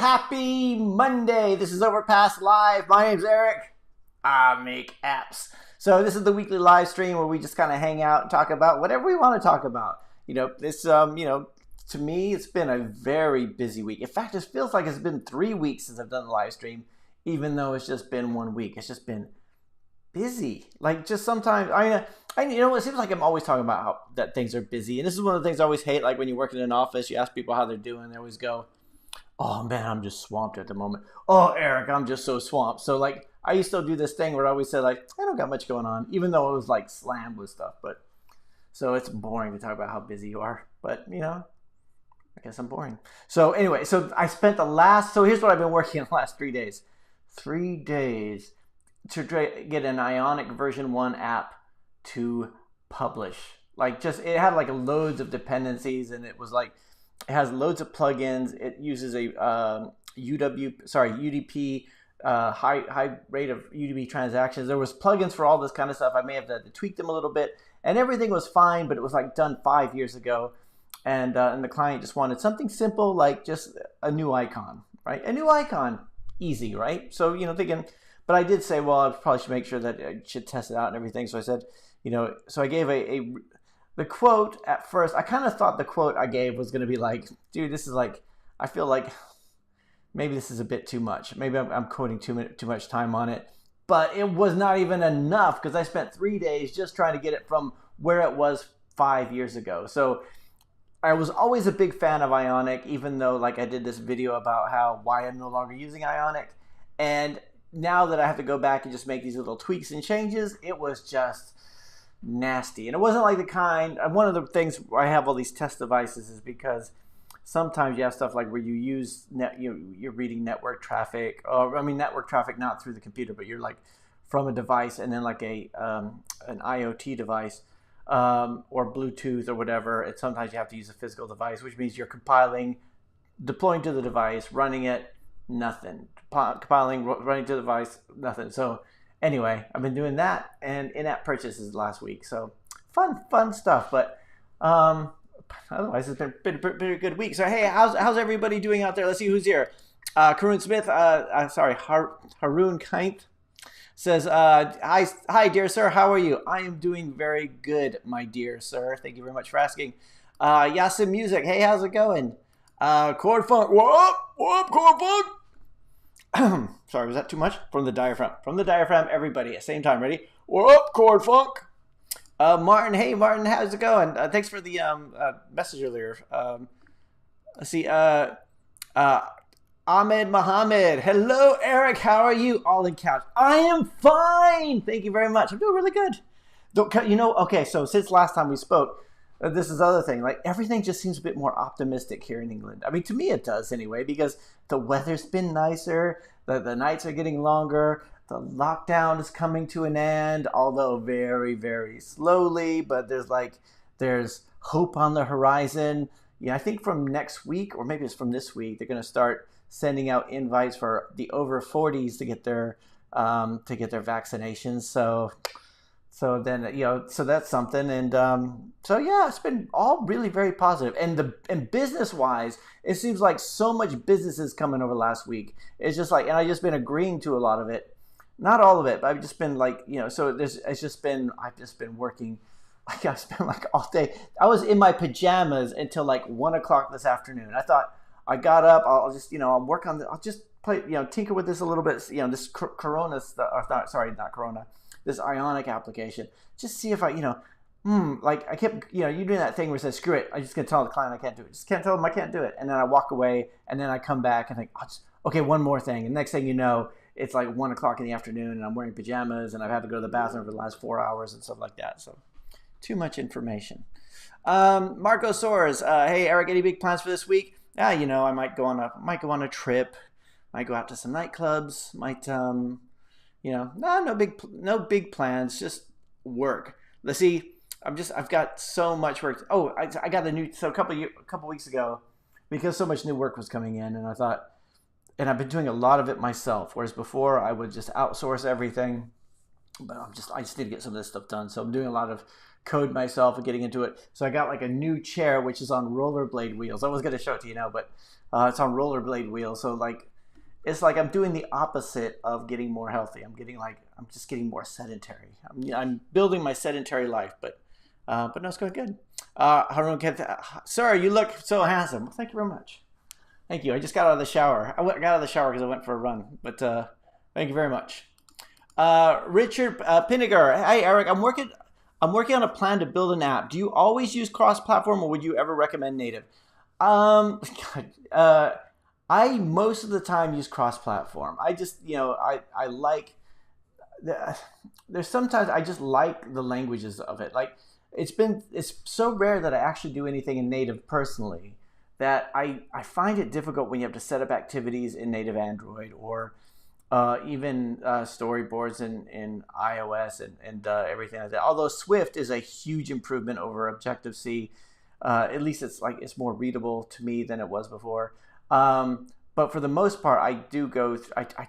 Happy Monday. This is Overpass Live. My name's Eric. I make apps. So this is the weekly live stream where we just kind of hang out and talk about whatever we want to talk about. To me, it's been a very busy week. In fact, it feels like it's been 3 weeks since I've done the live stream, even though it's just been 1 week. It's just been busy. Like, just sometimes, it seems like I'm always talking about how that things are busy. And this is one of the things I always hate. Like, when you work in an office, you ask people how they're doing. They always go, "Oh man, I'm just swamped at the moment." "Oh, Eric, I'm just so swamped." So like, I used to do this thing where I always said like, "I don't got much going on," even though it was like slammed with stuff. But so it's boring to talk about how busy you are. But I guess I'm boring. So anyway, so I spent so here's what I've been working on the last 3 days. 3 days to get an Ionic version 1 app to publish. Like, just, it had like loads of dependencies, and it was like, it has loads of plugins. It uses a UDP, high rate of UDP transactions. There was plugins for all this kind of stuff. I may have to tweak them a little bit, and everything was fine, but it was like done 5 years ago. And the client just wanted something simple, like just a new icon, right? A new icon, easy, right? So, thinking, but I did say, well, I probably should make sure that I should test it out and everything. So I said, so I gave the quote at first. I kind of thought the quote I gave was going to be like, dude, this is like, I feel like maybe this is a bit too much. Maybe I'm quoting too much time on it. But it was not even enough, because I spent 3 days just trying to get it from where it was 5 years ago. So I was always a big fan of Ionic, even though like I did this video about why I'm no longer using Ionic. And now that I have to go back and just make these little tweaks and changes, it was just nasty. And it wasn't like the kind, one of the things where I have all these test devices is because sometimes you have stuff like where you use you're reading network traffic, network traffic not through the computer, but you're like from a device, and then like an IoT device, or Bluetooth or whatever. And sometimes you have to use a physical device, which means you're compiling, deploying to the device, running it, nothing. Compiling, running to the device, nothing. So anyway, I've been doing that and in-app purchases last week. So fun stuff. But otherwise, it's been a pretty good week. So hey, how's everybody doing out there? Let's see who's here. Karun Smith, Haroon Kaint says, hi, dear sir. How are you? I am doing very good, my dear sir. Thank you very much for asking. Yasim Music, hey, how's it going? Chord Funk, what up, Chord Funk? Sorry, was that too much? From the diaphragm, everybody at the same time. Ready? What up, Chord Funk? Martin, hey, Martin, how's it going? Thanks for the message earlier. Let's see. Ahmed Mohammed. Hello, Eric. How are you? All in couch. I am fine. Thank you very much. I'm doing really good. Okay, so since last time we spoke, this is the other thing. Like, everything just seems a bit more optimistic here in England. I mean, to me it does anyway, because the weather's been nicer. The nights are getting longer. The lockdown is coming to an end, although very, very slowly. But there's hope on the horizon. Yeah, I think from next week, or maybe it's from this week, they're going to start sending out invites for the over 40s to get their vaccinations. So then, so that's something. And so yeah, it's been all really very positive. And business wise, it seems like so much business is coming over last week. It's just like, and I've just been agreeing to a lot of it. Not all of it, but I've just been like, so I've just been working. Like, I spent like all day. I was in my pajamas until like 1 o'clock this afternoon. I thought, I got up, I'll just, I'll work on I'll just play, tinker with this a little bit, this Corona stuff, not Corona, this Ionic application. Just see if I, like I kept, you doing that thing where it says, screw it, I'm just going to tell the client I can't do it. Just can't tell them I can't do it. And then I walk away, and then I come back and think, okay, one more thing. And next thing you know, it's like 1 o'clock in the afternoon, and I'm wearing pajamas, and I've had to go to the bathroom for the last 4 hours and stuff like that. So too much information. Marco Soares, hey, Eric, any big plans for this week? Yeah, I might go on a trip, might go out to some nightclubs, might, no big plans, just work. Let's see, I've got so much work. Oh, I got a couple weeks ago, because so much new work was coming in, and I thought, and I've been doing a lot of it myself, whereas before I would just outsource everything. but I just need to get some of this stuff done. So I'm doing a lot of code myself and getting into it. So I got like a new chair, which is on rollerblade wheels. I was going to show it to you now, but it's on rollerblade wheels. So like, it's like I'm doing the opposite of getting more healthy. I'm just getting more sedentary. I'm building my sedentary life, but no, it's going good. Sir, you look so handsome. Well, thank you very much. Thank you. I just got out of the shower. I got out of the shower because I went for a run, but thank you very much. Richard Pinniger. Hey, Eric, I'm working on a plan to build an app. Do you always use cross-platform, or would you ever recommend native? I most of the time use cross-platform. I just, I like, there's sometimes I just like the languages of it. Like it's so rare that I actually do anything in native personally that I find it difficult when you have to set up activities in native Android or even storyboards in iOS and everything like that. Although Swift is a huge improvement over Objective-C, at least it's more readable to me than it was before. But for the most part, I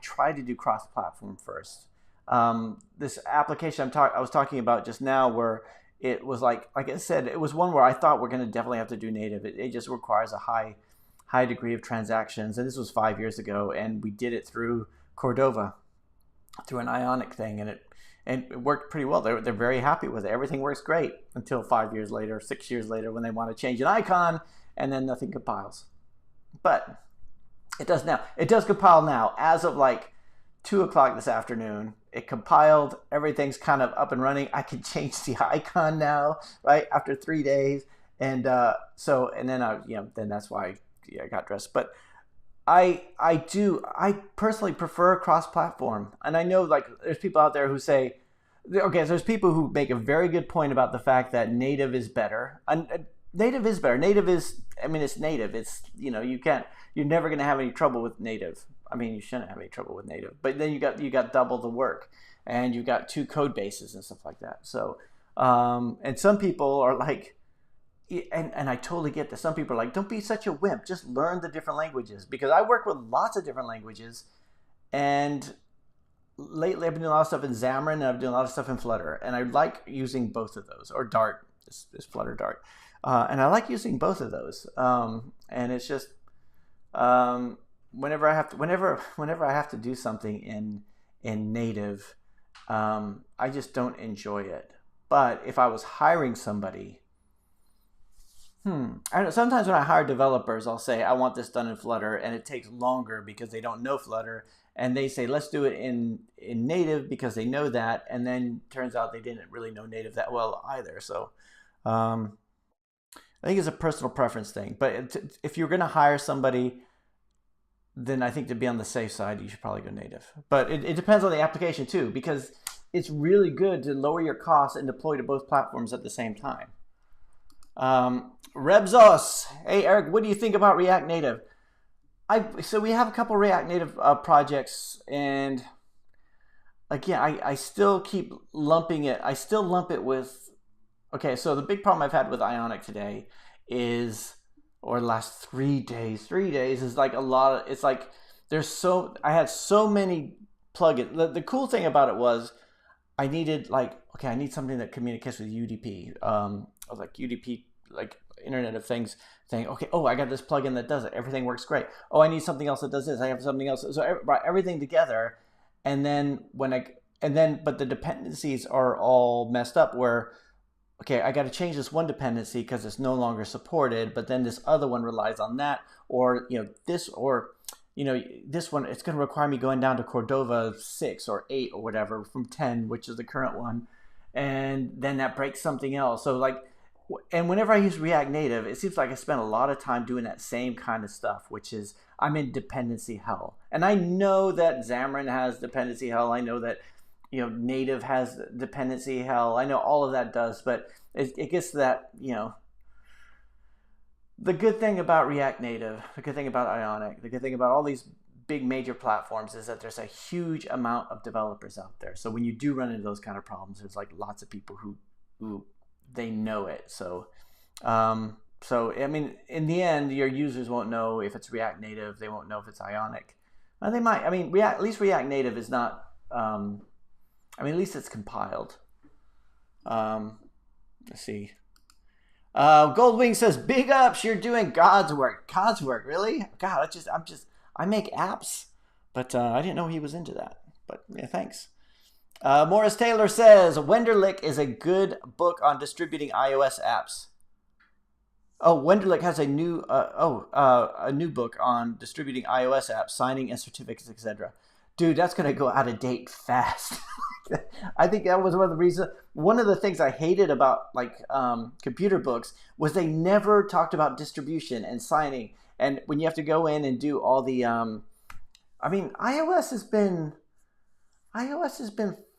try to do cross-platform first. This application I was talking about just now, where it was like I said, it was one where I thought we're going to definitely have to do native. It just requires a high degree of transactions, and this was 5 years ago, and we did it through Cordova, through an Ionic thing, and it worked pretty well. They're very happy with it. Everything works great until 5 years later, 6 years later, when they want to change an icon, and then nothing compiles. But it does now. It does compile now. As of like 2 o'clock this afternoon, it compiled. Everything's kind of up and running. I can change the icon now, right, after 3 days. And then that's why I got dressed. But I personally prefer cross-platform. And I know like there's people out there who say, okay, so there's people who make a very good point about the fact that native is better. And native is better. Native is, it's native. It's, you're never going to have any trouble with native. You shouldn't have any trouble with native, but then you got double the work, and you got 2 code bases and stuff like that. So, and some people are like, and I totally get this. Some people are like, don't be such a wimp. Just learn the different languages, because I work with lots of different languages, and lately I've been doing a lot of stuff in Xamarin, and I've been doing a lot of stuff in Flutter, and I like using both of those, or Dart, is Flutter Dart, and I like using both of those, and it's just. Whenever I have to do something in native, I just don't enjoy it. But if I was hiring somebody, I don't know, sometimes when I hire developers, I'll say I want this done in Flutter, and it takes longer because they don't know Flutter, and they say let's do it in native because they know that, and then turns out they didn't really know native that well either. So I think it's a personal preference thing. But if you're going to hire somebody, then I think to be on the safe side, you should probably go native. But it depends on the application too, because it's really good to lower your costs and deploy to both platforms at the same time. Rebzos, hey Eric, what do you think about React Native? So we have a couple React Native projects, and again, I still keep lumping it. I still lump it with, okay, so the big problem I've had with Ionic today is, or the last 3 days is like a lot of, it's like I had so many plugins. The cool thing about it was I needed I need something that communicates with UDP. I was like UDP, like Internet of Things thing. Okay, I got this plugin that does it. Everything works great. Oh, I need something else that does this. I have something else. So everything together, and then but the dependencies are all messed up where, okay, I got to change this one dependency because it's no longer supported, but then this other one relies on that, or this one, it's going to require me going down to Cordova 6 or 8 or whatever from 10, which is the current one, and then that breaks something else. So and whenever I use React Native, it seems like I spend a lot of time doing that same kind of stuff, which is I'm in dependency hell. And I know that Xamarin has dependency hell. I know that native has dependency hell. I know all of that does, but it gets to that, the good thing about React Native, the good thing about Ionic, the good thing about all these big major platforms is that there's a huge amount of developers out there. So when you do run into those kind of problems, there's like lots of people who they know it. So, in the end, your users won't know if it's React Native. They won't know if it's Ionic. They might. At least React Native is not. I mean, at least it's compiled. Let's see. Goldwing says, "Big ups, you're doing God's work." God's work, really? God, I make apps, but I didn't know he was into that. But yeah, thanks. Morris Taylor says, "Wenderlich is a good book on distributing iOS apps." Oh, Wenderlich has a new book on distributing iOS apps, signing and certificates, etc. Dude, that's gonna go out of date fast. I think that was one of the reasons. One of the things I hated about computer books was they never talked about distribution and signing. And when you have to go in and do all the, iOS has been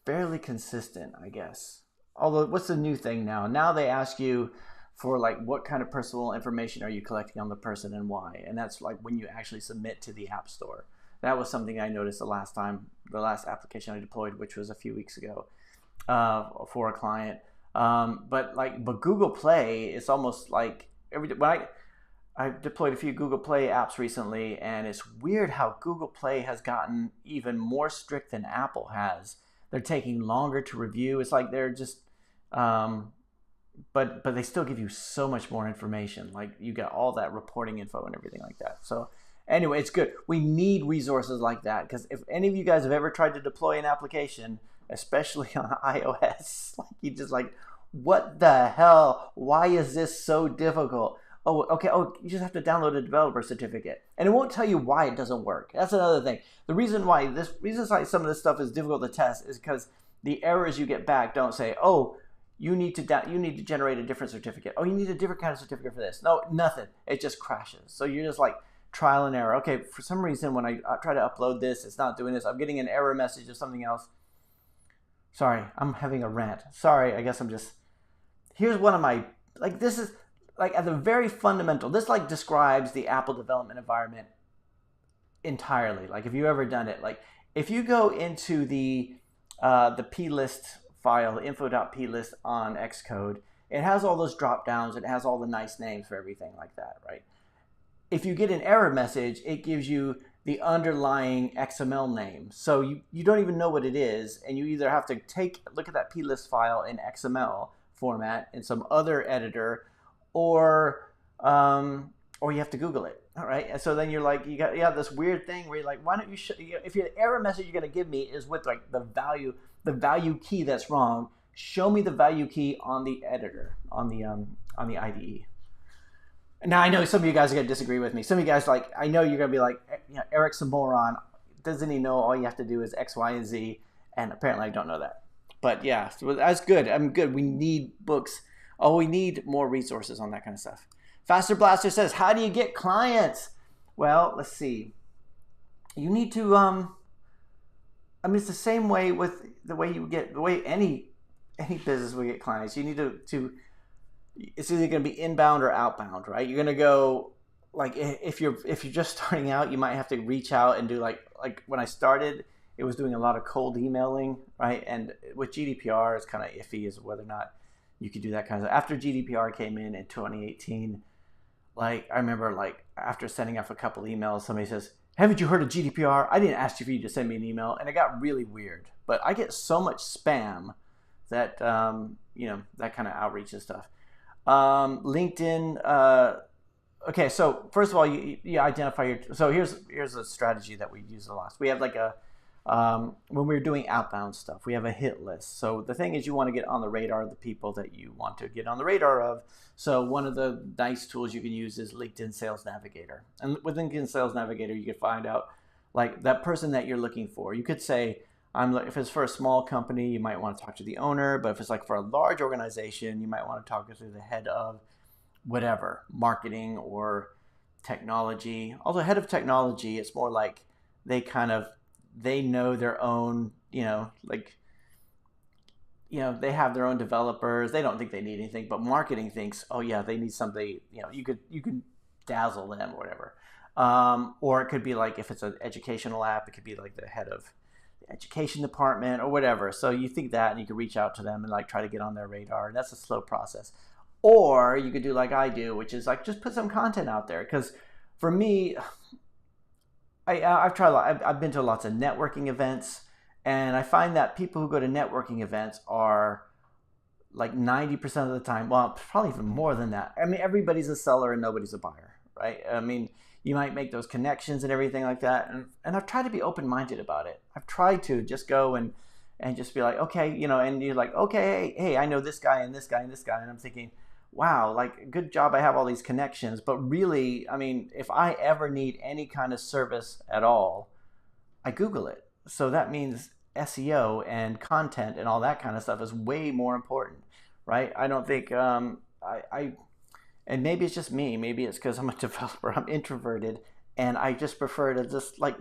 fairly consistent, I guess. Although, what's the new thing now? Now they ask you for what kind of personal information are you collecting on the person and why, and that's when you actually submit to the App Store. That was something I noticed the last application I deployed, which was a few weeks ago, for a client. But Google Play, it's almost like I've deployed a few Google Play apps recently, and it's weird how Google Play has gotten even more strict than Apple has. They're taking longer to review. It's like they're just, but they still give you so much more information. You got all that reporting info and everything like that. So. Anyway, it's good. We need resources like that, because if any of you guys have ever tried to deploy an application, especially on iOS, you just what the hell? Why is this so difficult? Oh, okay. Oh, you just have to download a developer certificate, and it won't tell you why it doesn't work. That's another thing. The reason why some of this stuff is difficult to test is because the errors you get back don't say, "Oh, you need to generate a different certificate. Oh, you need a different kind of certificate for this." No, nothing. It just crashes. So you're just trial and error. Okay, for some reason when I try to upload this, it's not doing this. I'm getting an error message of something else. Sorry, I'm having a rant. Sorry, I guess I'm just... Here's one of my... this is... at the very fundamental... This, describes the Apple development environment entirely. If you've ever done it. If you go into the plist file, the info.plist on Xcode, it has all those drop downs. It has all the nice names for everything like that, right? If you get an error message, it gives you the underlying XML name. So you don't even know what it is, and you either have to look at that plist file in XML format in some other editor, or you have to Google it. All right, and so then you're you have this weird thing where you're why don't you if your error message you're going to give me is with the value key that's wrong, show me the value key on the editor on the IDE. Now, I know some of you guys are going to disagree with me. Some of you guys, I know you're going to be Eric's a moron. Doesn't he know all you have to do is X, Y, and Z? And apparently I don't know that. But yeah, so that's good. I'm good. We need books. Oh, we need more resources on that kind of stuff. Faster Blaster says, "How do you get clients?" Well, let's see. You need to, it's the same way with the way any business will get clients. You need to it's either going to be inbound or outbound, right? You're going to go if you're just starting out, you might have to reach out and do like when I started, it was doing a lot of cold emailing, right? And with GDPR, it's kind of iffy as whether or not you could do that kind of stuff. After GDPR came in 2018, I remember after sending off a couple emails, somebody says, "Haven't you heard of GDPR? I didn't ask you for you to send me an email," and it got really weird. But I get so much spam that that kind of outreach and stuff. LinkedIn. Okay, so first of all, you identify your. So here's a strategy that we use a lot. We have when we're doing outbound stuff, we have a hit list. So the thing is, you want to get on the radar of the people that you want to get on the radar of. So one of the nice tools you can use is LinkedIn Sales Navigator. And with LinkedIn Sales Navigator, you can find out that person that you're looking for. You could say, if it's for a small company, you might want to talk to the owner. But if it's for a large organization, you might want to talk to the head of whatever, marketing or technology. Although head of technology, it's more they know their own, they have their own developers. They don't think they need anything, but marketing thinks, oh yeah, they need something, you can dazzle them or whatever. Or it could be if it's an educational app, it could be the head of the education department or whatever. So you think that, and you can reach out to them and try to get on their radar. And that's a slow process. Or you could do like I do, which is just put some content out there. Because for me, I've tried. I've been to lots of networking events, And I find that people who go to networking events are like 90% of the time, well, probably even more than that. I mean, everybody's a seller and nobody's a buyer, right? I mean, you might make those connections and everything like that. And I've tried to be open-minded about it. I've tried to just go and just be like, okay, you know, and you're like, okay, hey, I know this guy and this guy and this guy. And I'm thinking, wow, like, good job I have all these connections. But really, I mean, if I ever need any kind of service at all, I Google it. So that means SEO and content and all that kind of stuff is way more important, right? I don't think, and maybe it's just me, maybe it's because I'm a developer, I'm introverted, and I just prefer to just like,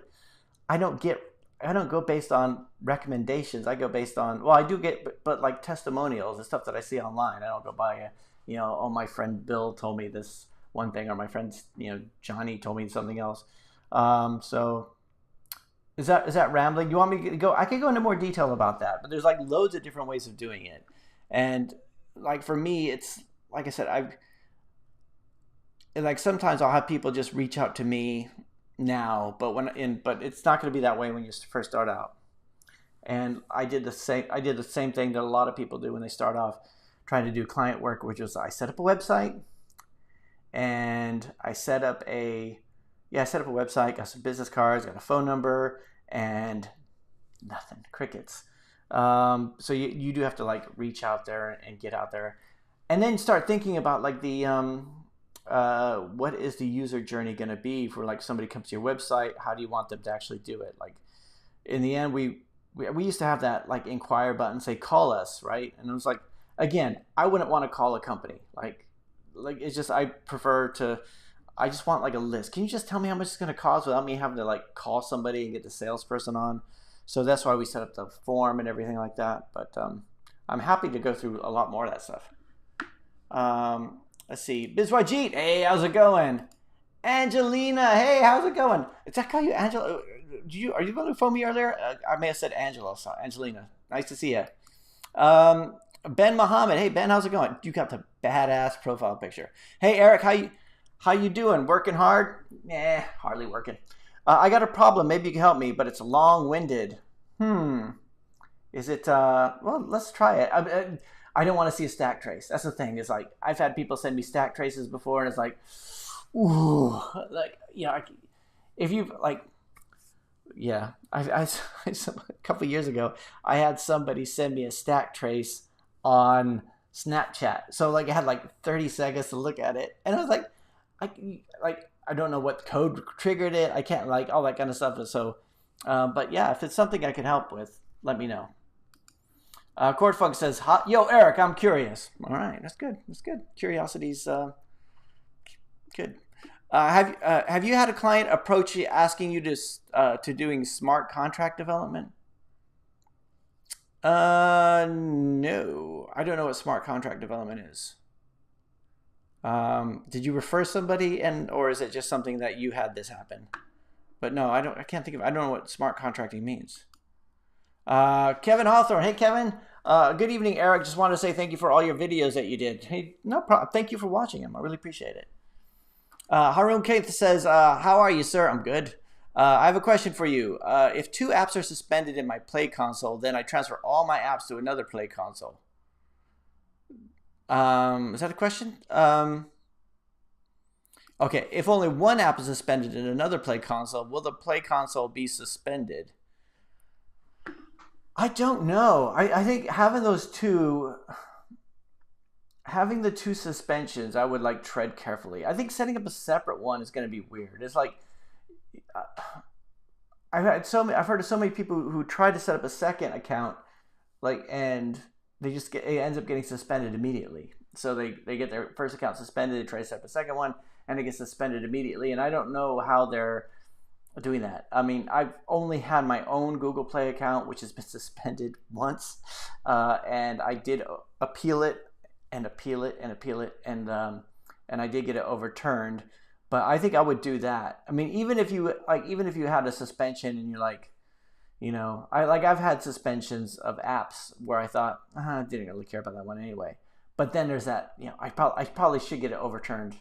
I don't go based on recommendations. I go based on, well, I do get, but like testimonials and stuff that I see online. I don't go by, you know, oh, my friend Bill told me this one thing, or my friend, you know, Johnny told me something else. So is that rambling? You want me to go? I could go into more detail about that, but there's like loads of different ways of doing it. And like for me, it's like I said, like sometimes I'll have people just reach out to me now, but it's not going to be that way when you first start out. And I did the same thing that a lot of people do when they start off trying to do client work, which was I set up a website, and I set up a website, got some business cards, got a phone number, and nothing, crickets. So you do have to like reach out there and get out there, and then start thinking about like the what is the user journey going to be for like somebody comes to your website? How do you want them to actually do it? Like in the end, we used to have that like inquire button, say call us, right? And it was like, again, I wouldn't want to call a company. Like it's just, I just want like a list. Can you just tell me how much it's going to cost without me having to like call somebody and get the salesperson on? So that's why we set up the form and everything like that. But I'm happy to go through a lot more of that stuff. Let's see. BizYjeet, hey, how's it going? Angelina, hey, how's it going? Did I call you Angela? Are you going to phone me earlier? I may have said Angela. So Angelina, nice to see you. Ben Muhammad, hey Ben, how's it going? You got the badass profile picture. Hey Eric, how you doing? Working hard? Nah, hardly working. I got a problem. Maybe you can help me, but it's long-winded. Is it? Well, let's try it. I don't want to see a stack trace. That's the thing. It's like I've had people send me stack traces before, and it's like, ooh, like if you like, yeah. I a couple of years ago, I had somebody send me a stack trace on Snapchat. So like I had like 30 seconds to look at it, and I was like, I don't know what code triggered it. I can't like all that kind of stuff. So, but yeah, if it's something I can help with, let me know. Cordfunk says, yo, Eric, I'm curious. All right, that's good. That's good. Curiosity's good. Have you had a client approach you asking you to doing smart contract development? No, I don't know what smart contract development is. Did you refer somebody, or is it just something that you had this happen? But no, I can't think of. I don't know what smart contracting means. Kevin Hawthorne, hey Kevin. Good evening, Eric. Just wanted to say thank you for all your videos that you did. Hey, no problem. Thank you for watching them. I really appreciate it. Harun Keith says, how are you, sir? I'm good. I have a question for you. If 2 apps are suspended in my Play console, then I transfer all my apps to another Play console. Is that a question? Okay, if only one app is suspended in another Play console, will the Play console be suspended? I don't know. I think having the two suspensions, I would like tread carefully. I think setting up a separate one is going to be weird. It's like I've heard of so many people who try to set up a second account, like, and it ends up getting suspended immediately. So they get their first account suspended, they try to set up a second one, and it gets suspended immediately. And I don't know how they're doing that. I mean, I've only had my own Google Play account, which has been suspended once, and I did appeal it, and I did get it overturned. But I think I would do that. I mean, even if you had a suspension and you're like, you know, I've had suspensions of apps where I thought, I didn't really care about that one anyway. But then there's that, you know, I probably should get it overturned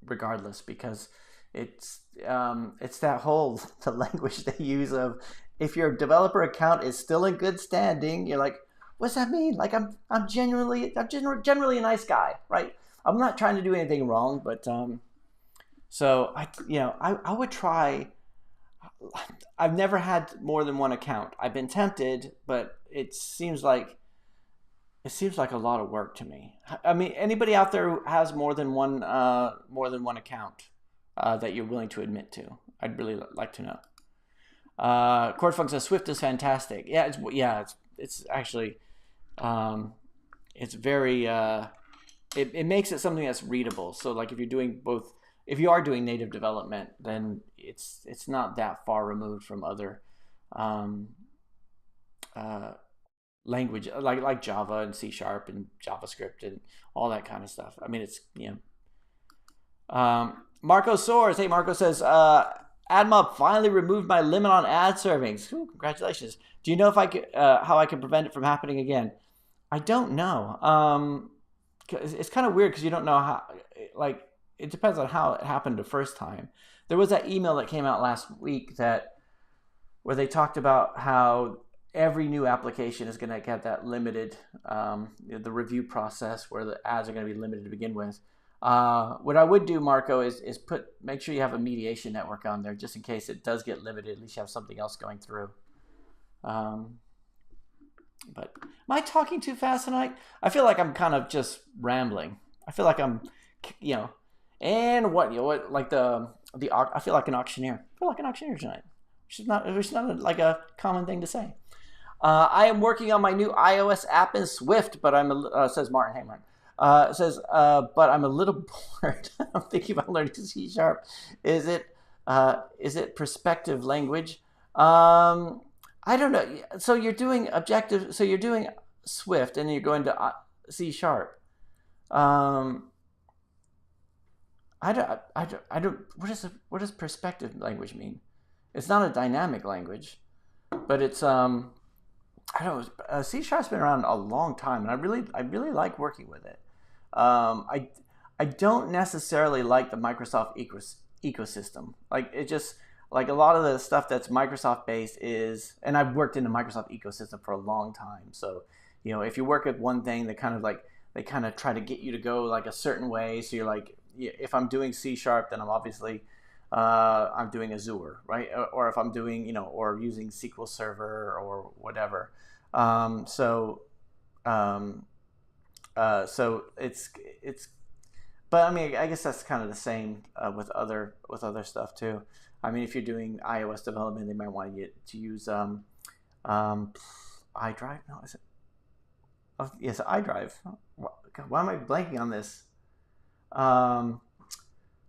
regardless, because It's that whole the language they use of if your developer account is still in good standing, you're like, what's that mean? Like I'm generally a nice guy, right? I'm not trying to do anything wrong, but so I would try. I've never had more than one account. I've been tempted, but it seems like a lot of work to me. I mean, anybody out there who has more than one account that you're willing to admit to, I'd really like to know. Cortfunk says Swift is fantastic. Yeah, it's actually it's very it makes it something that's readable. So like if you are doing native development, then it's not that far removed from other language like Java and C# and JavaScript and all that kind of stuff. I mean, it's Marco Soares. Hey, Marco says AdMob finally removed my limit on ad servings. Ooh, congratulations. Do you know if I could how I can prevent it from happening again? I don't know. It's kind of weird because you don't know how. Like, it depends on how it happened the first time. There was that email that came out last week where they talked about how every new application is going to get that limited, the review process where the ads are going to be limited to begin with. What I would do, Marco, is make sure you have a mediation network on there just in case it does get limited. At least you have something else going through. But am I talking too fast tonight? I feel like I'm kind of just rambling. I feel like I'm, and what like I feel like an auctioneer. I feel like an auctioneer tonight, which is not like a common thing to say. I am working on my new iOS app in Swift, but says Martin. Hey, Martin. Says, but I'm a little bored. I'm thinking about learning C#. Is it perspective language? I don't know. So you're doing objective. So you're doing Swift, and you're going to C#. I don't. What does perspective language mean? It's not a dynamic language, but it's I don't know. C#'s been around a long time, and I really like working with it. I don't necessarily like the Microsoft ecosystem. Like it just like a lot of the stuff that's Microsoft based is, and I've worked in the Microsoft ecosystem for a long time. So if you work at one thing, they kind of try to get you to go like a certain way. So you're like, if I'm doing C#, then I'm obviously I'm doing Azure, right? Or if I'm doing or using SQL Server or whatever. So it's but I mean, I guess that's kind of the same with other stuff too. I mean, if you're doing iOS development, they might want you to use iDrive. No, is it? Oh, yes, iDrive. Why am I blanking on this?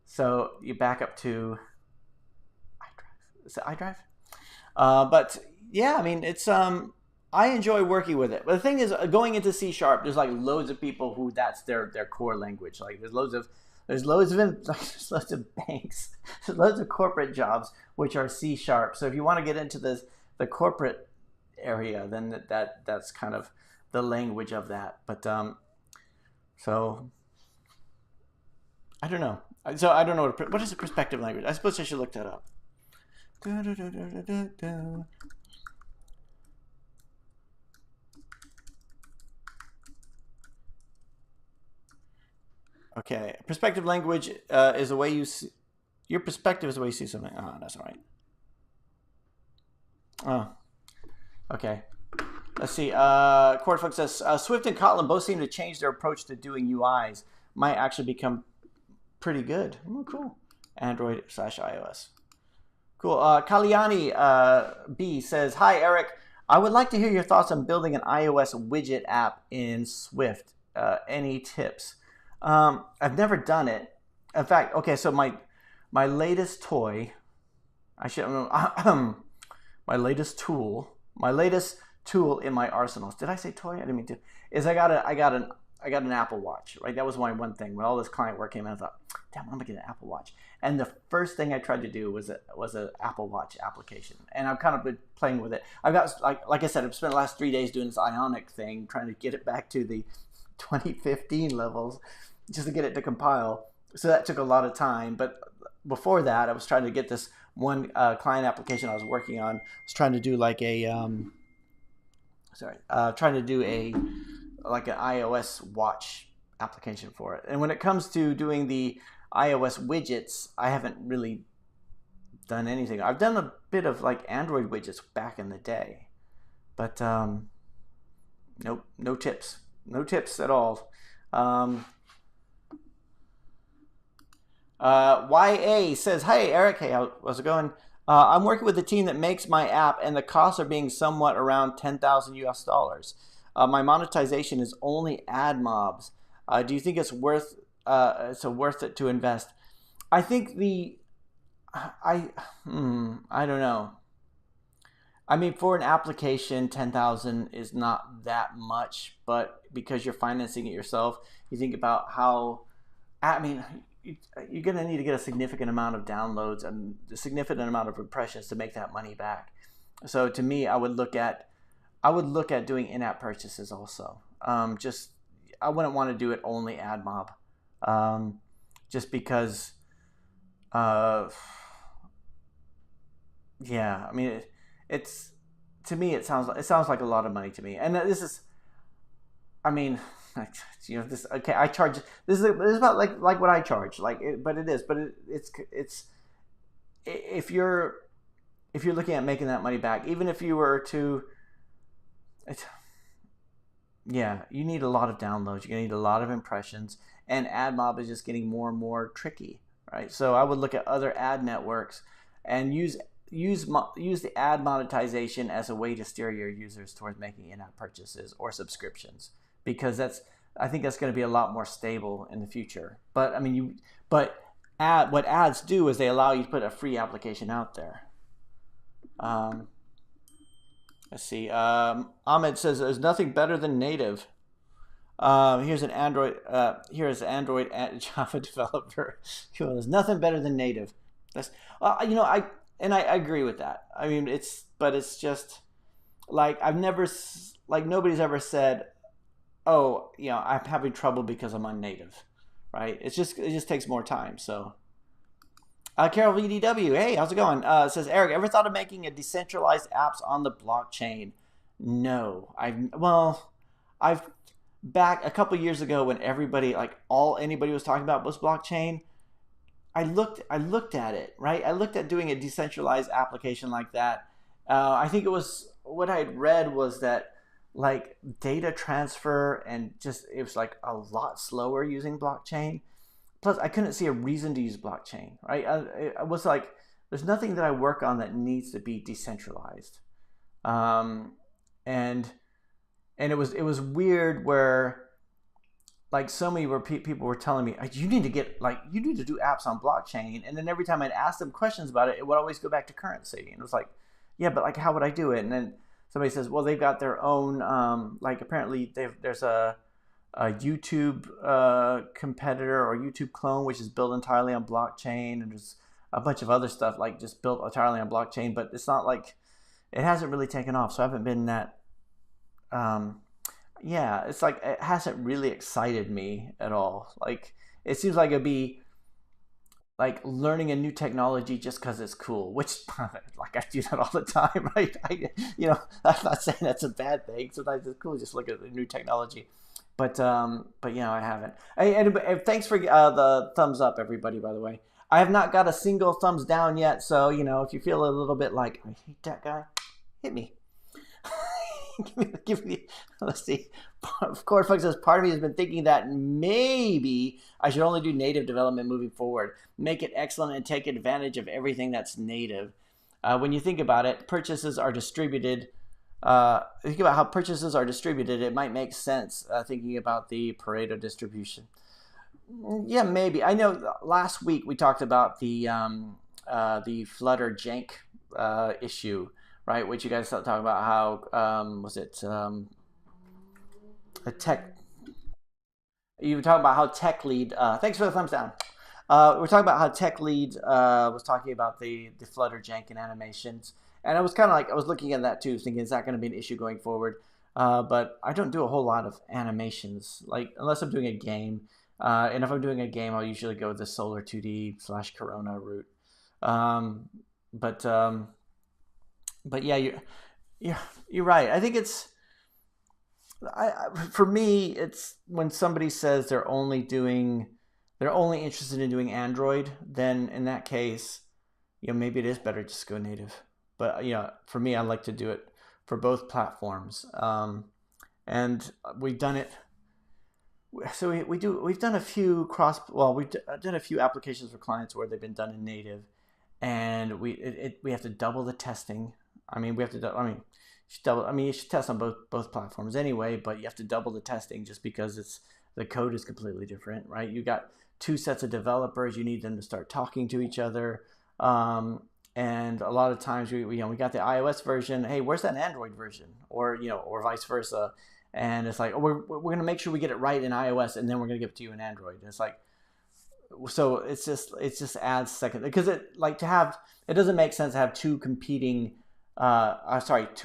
So you back up to iDrive. Is it iDrive? But yeah, I mean, it's I enjoy working with it. But the thing is, going into C#, there's like loads of people who that's their core language. Like there's loads of banks, there's loads of corporate jobs which are C#. So if you want to get into the corporate area, then that's kind of the language of that. But so I don't know. So I don't know what is a perspective language. I suppose I should look that up. Okay, perspective language is a way you see your perspective is the way you see something. Oh, that's all right. Oh, okay. Let's see. Cortfunk says Swift and Kotlin both seem to change their approach to doing UIs. Might actually become pretty good. Oh, cool. Android/iOS. Cool. Kalyani B says, "Hi Eric. I would like to hear your thoughts on building an iOS widget app in Swift. Any tips?" I've never done it. In fact, okay, so my latest toy, my latest tool in my arsenal. Did I say toy? I didn't mean to. Is I got an Apple Watch, right? That was my one thing. When all this client work came in, I thought, damn, I'm gonna get an Apple Watch. And the first thing I tried to do was an Apple Watch application, and I've kind of been playing with it. I've got like I said, I've spent the last 3 days doing this Ionic thing, trying to get it back to the 2015 levels, just to get it to compile. So that took a lot of time, but before that, I was trying to get this one client application I was working on. I was trying to do like a trying to do a like an iOS watch application for it. And when it comes to doing the iOS widgets, I haven't really done anything. I've done a bit of like Android widgets back in the day, but nope, no tips at all. YA says, "Hey Eric, hey, how's it going? I'm working with a team that makes my app, and the costs are being somewhat around $10,000 US. My monetization is only ad mobs. Do you think it's worth it to invest?" I think I don't know. I mean, for an application, 10,000 is not that much, but because you're financing it yourself, you think about how. I mean, you're going to need to get a significant amount of downloads and a significant amount of impressions to make that money back. So to me, I would look at doing in-app purchases also. I wouldn't want to do it only ad mob, just because. Yeah, I mean, it's to me it sounds like a lot of money to me, and this is, I mean, this okay. I charge this is about like what I charge, it's if you're looking at making that money back, even if you were to, you need a lot of downloads, you're gonna need a lot of impressions, and AdMob is just getting more and more tricky, right? So I would look at other ad networks and use the ad monetization as a way to steer your users towards making in-app purchases or subscriptions, because I think that's going to be a lot more stable in the future. But I mean, what ads do is they allow you to put a free application out there. Let's see. Ahmed says there's nothing better than native. Here's an Android. Here's Android Java developer. There's nothing better than native. That's I agree with that. I mean, it's just like nobody's ever said, "Oh, I'm having trouble because I'm on native," right? It just takes more time. So, Carol VDW, hey, how's it going? Says Eric, ever thought of making a decentralized apps on the blockchain? No, I've back a couple years ago when everybody anybody was talking about was blockchain. I looked at it, right? I looked at doing a decentralized application like that. I think it was what I had read was that like data transfer and it was like a lot slower using blockchain. Plus, I couldn't see a reason to use blockchain, right? I was like, there's nothing that I work on that needs to be decentralized, and it was weird where. Like so many people were telling me, you need to do apps on blockchain, and then every time I'd ask them questions about it, it would always go back to currency, and it was like, yeah, but like how would I do it? And then somebody says, well, they've got their own apparently there's a YouTube competitor or YouTube clone which is built entirely on blockchain, and there's a bunch of other stuff like just built entirely on blockchain, but it's not like it hasn't really taken off, so I haven't been that. Yeah, it's like it hasn't really excited me at all. Like it seems like it'd be like learning a new technology just because it's cool, which like I do that all the time, right? I'm not saying that's a bad thing. Sometimes it's cool to just look at the new technology, but I haven't. And thanks for the thumbs up, everybody. By the way, I have not got a single thumbs down yet. So if you feel a little bit like I hate that guy, hit me. Give me. Let's see. Of course, folks says part of me has been thinking that maybe I should only do native development moving forward, make it excellent, and take advantage of everything that's native. When you think about it, purchases are distributed. Think about how purchases are distributed. It might make sense thinking about the Pareto distribution. Yeah, maybe. I know last week we talked about the Flutter jank issue. Right, which you guys talking about how was it a tech? You were talking about how tech lead. Thanks for the thumbs down. We're talking about how tech lead was talking about the Flutter jank and animations, and I was kind of like I was looking at that too, thinking is that going to be an issue going forward? But I don't do a whole lot of animations, like unless I'm doing a game. And if I'm doing a game, I'll usually go with the Solar 2D/Corona route. Um, but um, but yeah, you're you're right. I think for me, it's when somebody says they're only interested in doing Android, then in that case, maybe it is better just go native. But for me, I like to do it for both platforms. And we've done it. So we've done a few we've done a few applications for clients where they've been done in native, and we have to double the testing. I mean, we have to. You should test on both platforms anyway, but you have to double the testing just because the code is completely different, right? You got two sets of developers. You need them to start talking to each other, and a lot of times we got the iOS version. Hey, where's that Android version? Or vice versa. And it's like, we're going to make sure we get it right in iOS, and then we're going to give it to you in Android. And it's like, so it just adds second, because it doesn't make sense to have two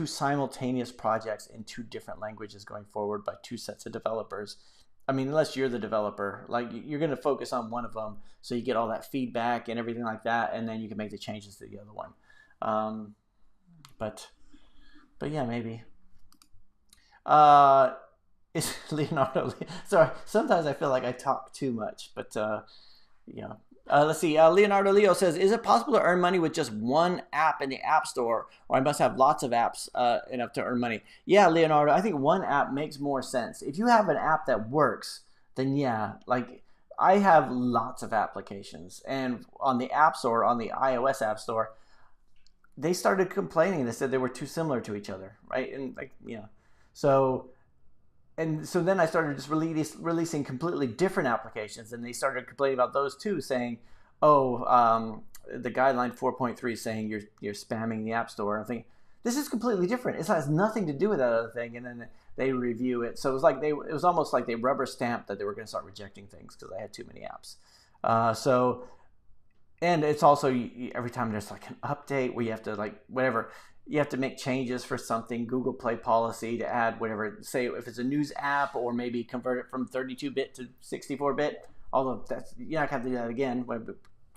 simultaneous projects in two different languages going forward by two sets of developers. I mean, unless you're the developer, like you're going to focus on one of them, so you get all that feedback and everything like that, and then you can make the changes to the other one. But yeah, maybe. It's Leonardo. Sorry, sometimes I feel like I talk too much, but yeah. Let's see. Leonardo Leo says, "Is it possible to earn money with just one app in the App Store, or I must have lots of apps enough to earn money?" Yeah, Leonardo, I think one app makes more sense. If you have an app that works, then yeah. Like I have lots of applications, and on the App Store, on the iOS App Store, they started complaining. They said they were too similar to each other, right? And So then I started just releasing completely different applications, and they started complaining about those too, saying, "Oh, the guideline 4.3 is saying you're spamming the App Store." I think this is completely different. It has nothing to do with that other thing, and then they review it. So it was almost like they rubber stamped that they were going to start rejecting things because I had too many apps. And it's also every time there's like an update where you have to you have to make changes for something, Google Play policy to add whatever, say if it's a news app, or maybe convert it from 32-bit to 64-bit. Although you're not going to do that again,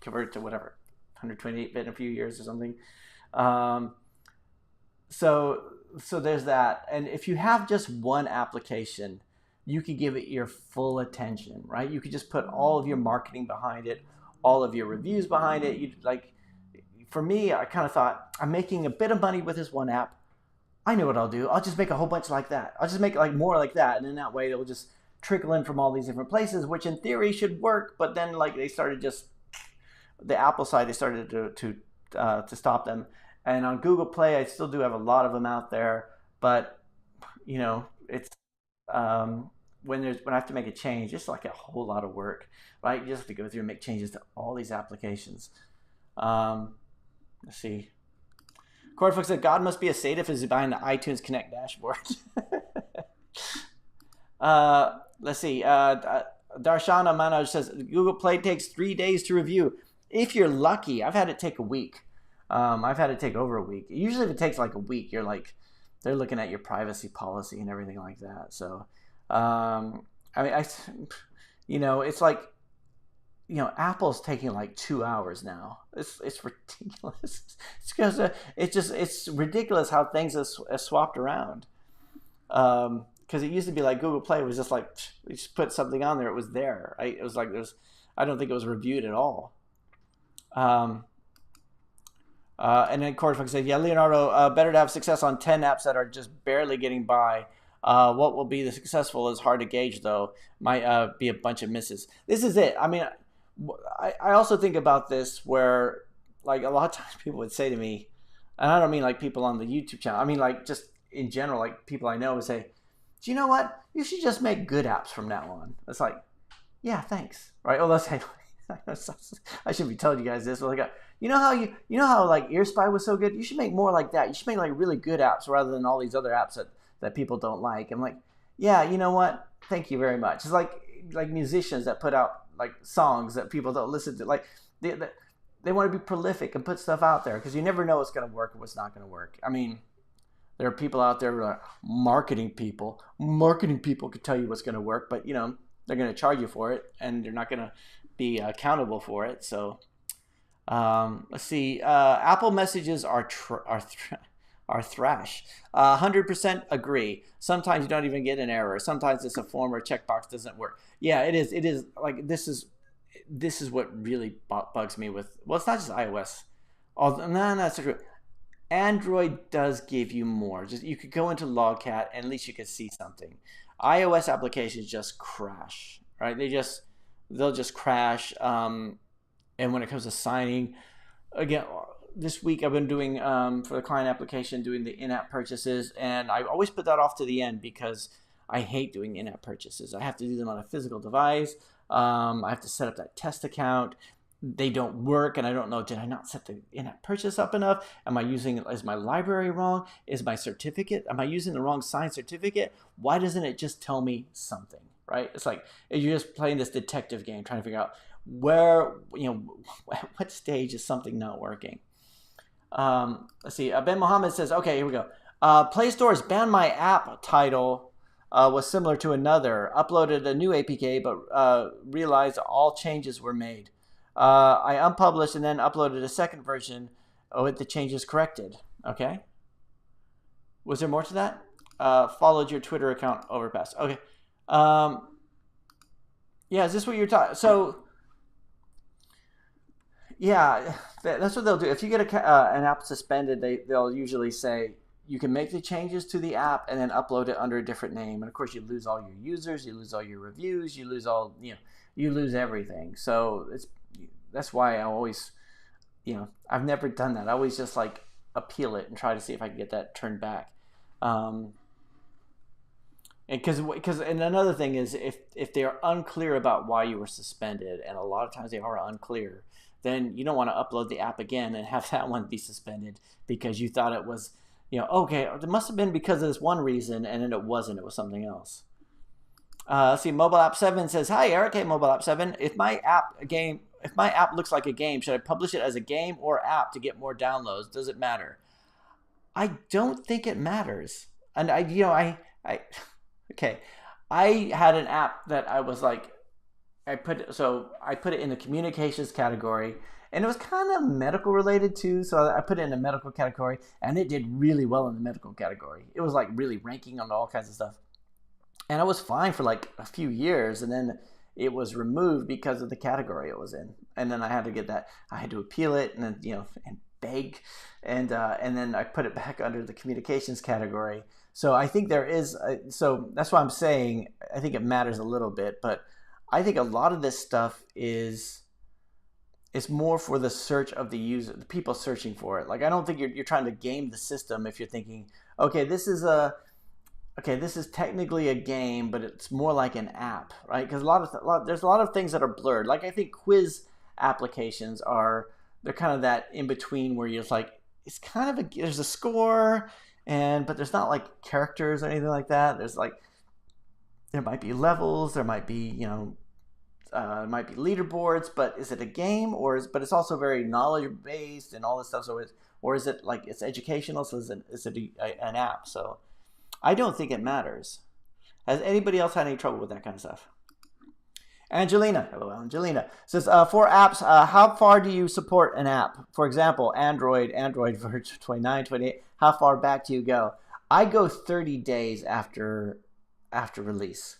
convert it to whatever, 128-bit in a few years or something. So there's that. And if you have just one application, you could give it your full attention, right? You could just put all of your marketing behind it, all of your reviews behind it. For me, I kind of thought, I'm making a bit of money with this one app. I know what I'll do. I'll just make a whole bunch like that. I'll just make it more like that. And in that way, it'll just trickle in from all these different places, which in theory should work. But then they started the Apple side, they started to stop them. And on Google Play, I still do have a lot of them out there. But, it's when I have to make a change, it's like a whole lot of work, right? You just have to go through and make changes to all these applications. Let's see. Cordfox said, "God must be a sadist is behind the iTunes Connect dashboard." Let's see. Darshana Manoj says, "Google Play takes 3 days to review. If you're lucky, I've had it take a week. I've had it take over a week. Usually if it takes like a week, they're looking at your privacy policy and everything like that. So, it's like, Apple's taking like 2 hours now. It's ridiculous. It's ridiculous how things are swapped around. Because it used to be like Google Play was just like, you just put something on there, it was there. Right? It was like I don't think it was reviewed at all. And then Cordofox said, "Yeah, Leonardo, better to have success on 10 apps that are just barely getting by. What will be the successful is hard to gauge, though. Might be a bunch of misses." This is it. I mean, I also think about this where, like, a lot of times people would say to me, and I don't mean like people on the YouTube channel, I mean like just in general, like people I know would say, "Do you know what? You should just make good apps from now on." It's like, yeah, thanks, right? Oh, let's say, I shouldn't be telling you guys this, but like, you know how like EarSpy was so good? You should make more like that. You should make like really good apps rather than all these other apps that people don't like. I'm like, yeah, you know what? Thank you very much. It's like musicians that put out like songs that people don't listen to. Like they want to be prolific and put stuff out there because you never know what's going to work and what's not going to work. I mean, there are people out there who are marketing people. Marketing people could tell you what's going to work, but they're going to charge you for it, and they're not going to be accountable for it. So let's see. Apple messages are thrash. 100% agree. Sometimes you don't even get an error. Sometimes it's a form or checkbox doesn't work. Yeah, it is. It is like this is what really bugs me with. Well, it's not just iOS. No, that's true. Android does give you more. Just you could go into Logcat and at least you could see something. iOS applications just crash, right? They'll just crash. And when it comes to signing, again, this week I've been doing for the client application, doing the in-app purchases, and I always put that off to the end because I hate doing in-app purchases. I have to do them on a physical device. I have to set up that test account. They don't work, and I don't know, did I not set the in-app purchase up enough? Is my library wrong? Is my certificate, am I using the wrong signed certificate? Why doesn't it just tell me something, right? It's like you're just playing this detective game, trying to figure out where, what stage is something not working. Let's see. Ben Mohammed says, okay, here we go. Play Store has banned my app title. Was similar to another. Uploaded a new APK, but realized all changes were made. I unpublished and then uploaded a second version with the changes corrected. Okay. Was there more to that? Followed your Twitter account, Overpass. Okay. Yeah, is this what you're talking? So, yeah, that's what they'll do. If you get an app suspended, they'll usually say you can make the changes to the app and then upload it under a different name. And of course, you lose all your users, you lose all your reviews, you lose you lose everything. So that's why I always, I've never done that. I always just like appeal it and try to see if I can get that turned back. And another thing is if they are unclear about why you were suspended, and a lot of times they are unclear, then you don't want to upload the app again and have that one be suspended because you thought it was, okay, it must have been because of this one reason, and then it wasn't. It was something else. Let's see. Mobile App 7 says, "Hi, Eric. Hey, Mobile App 7. If my app looks like a game, should I publish it as a game or app to get more downloads? Does it matter?" I don't think it matters. And I had an app that I was like, I put it in the communications category, and it was kind of medical related too. So I put it in the medical category, and it did really well in the medical category. It was like really ranking on all kinds of stuff. And I was fine for like a few years, and then it was removed because of the category it was in. And then I had to get that. I had to appeal it, and then and beg, and then I put it back under the communications category. So I think there is. So that's why I'm saying I think it matters a little bit, but I think a lot of this stuff is more for the search of the user, the people searching for it. Like I don't think you're trying to game the system if you're thinking, okay, this is technically a game, but it's more like an app, right? Because there's a lot of things that are blurred. Like I think quiz applications they're kind of that in between where you're like, it's kind of there's a score, but there's not like characters or anything like that. There's like, there might be levels, there might be, might be leaderboards, but is it a game but it's also very knowledge based and all this stuff. So is it like it's educational? So is it an app? So I don't think it matters. Has anybody else had any trouble with that kind of stuff? Angelina, hello Angelina, says, for apps, how far do you support an app? For example, Android version 29, 28, how far back do you go? I go 30 days after release.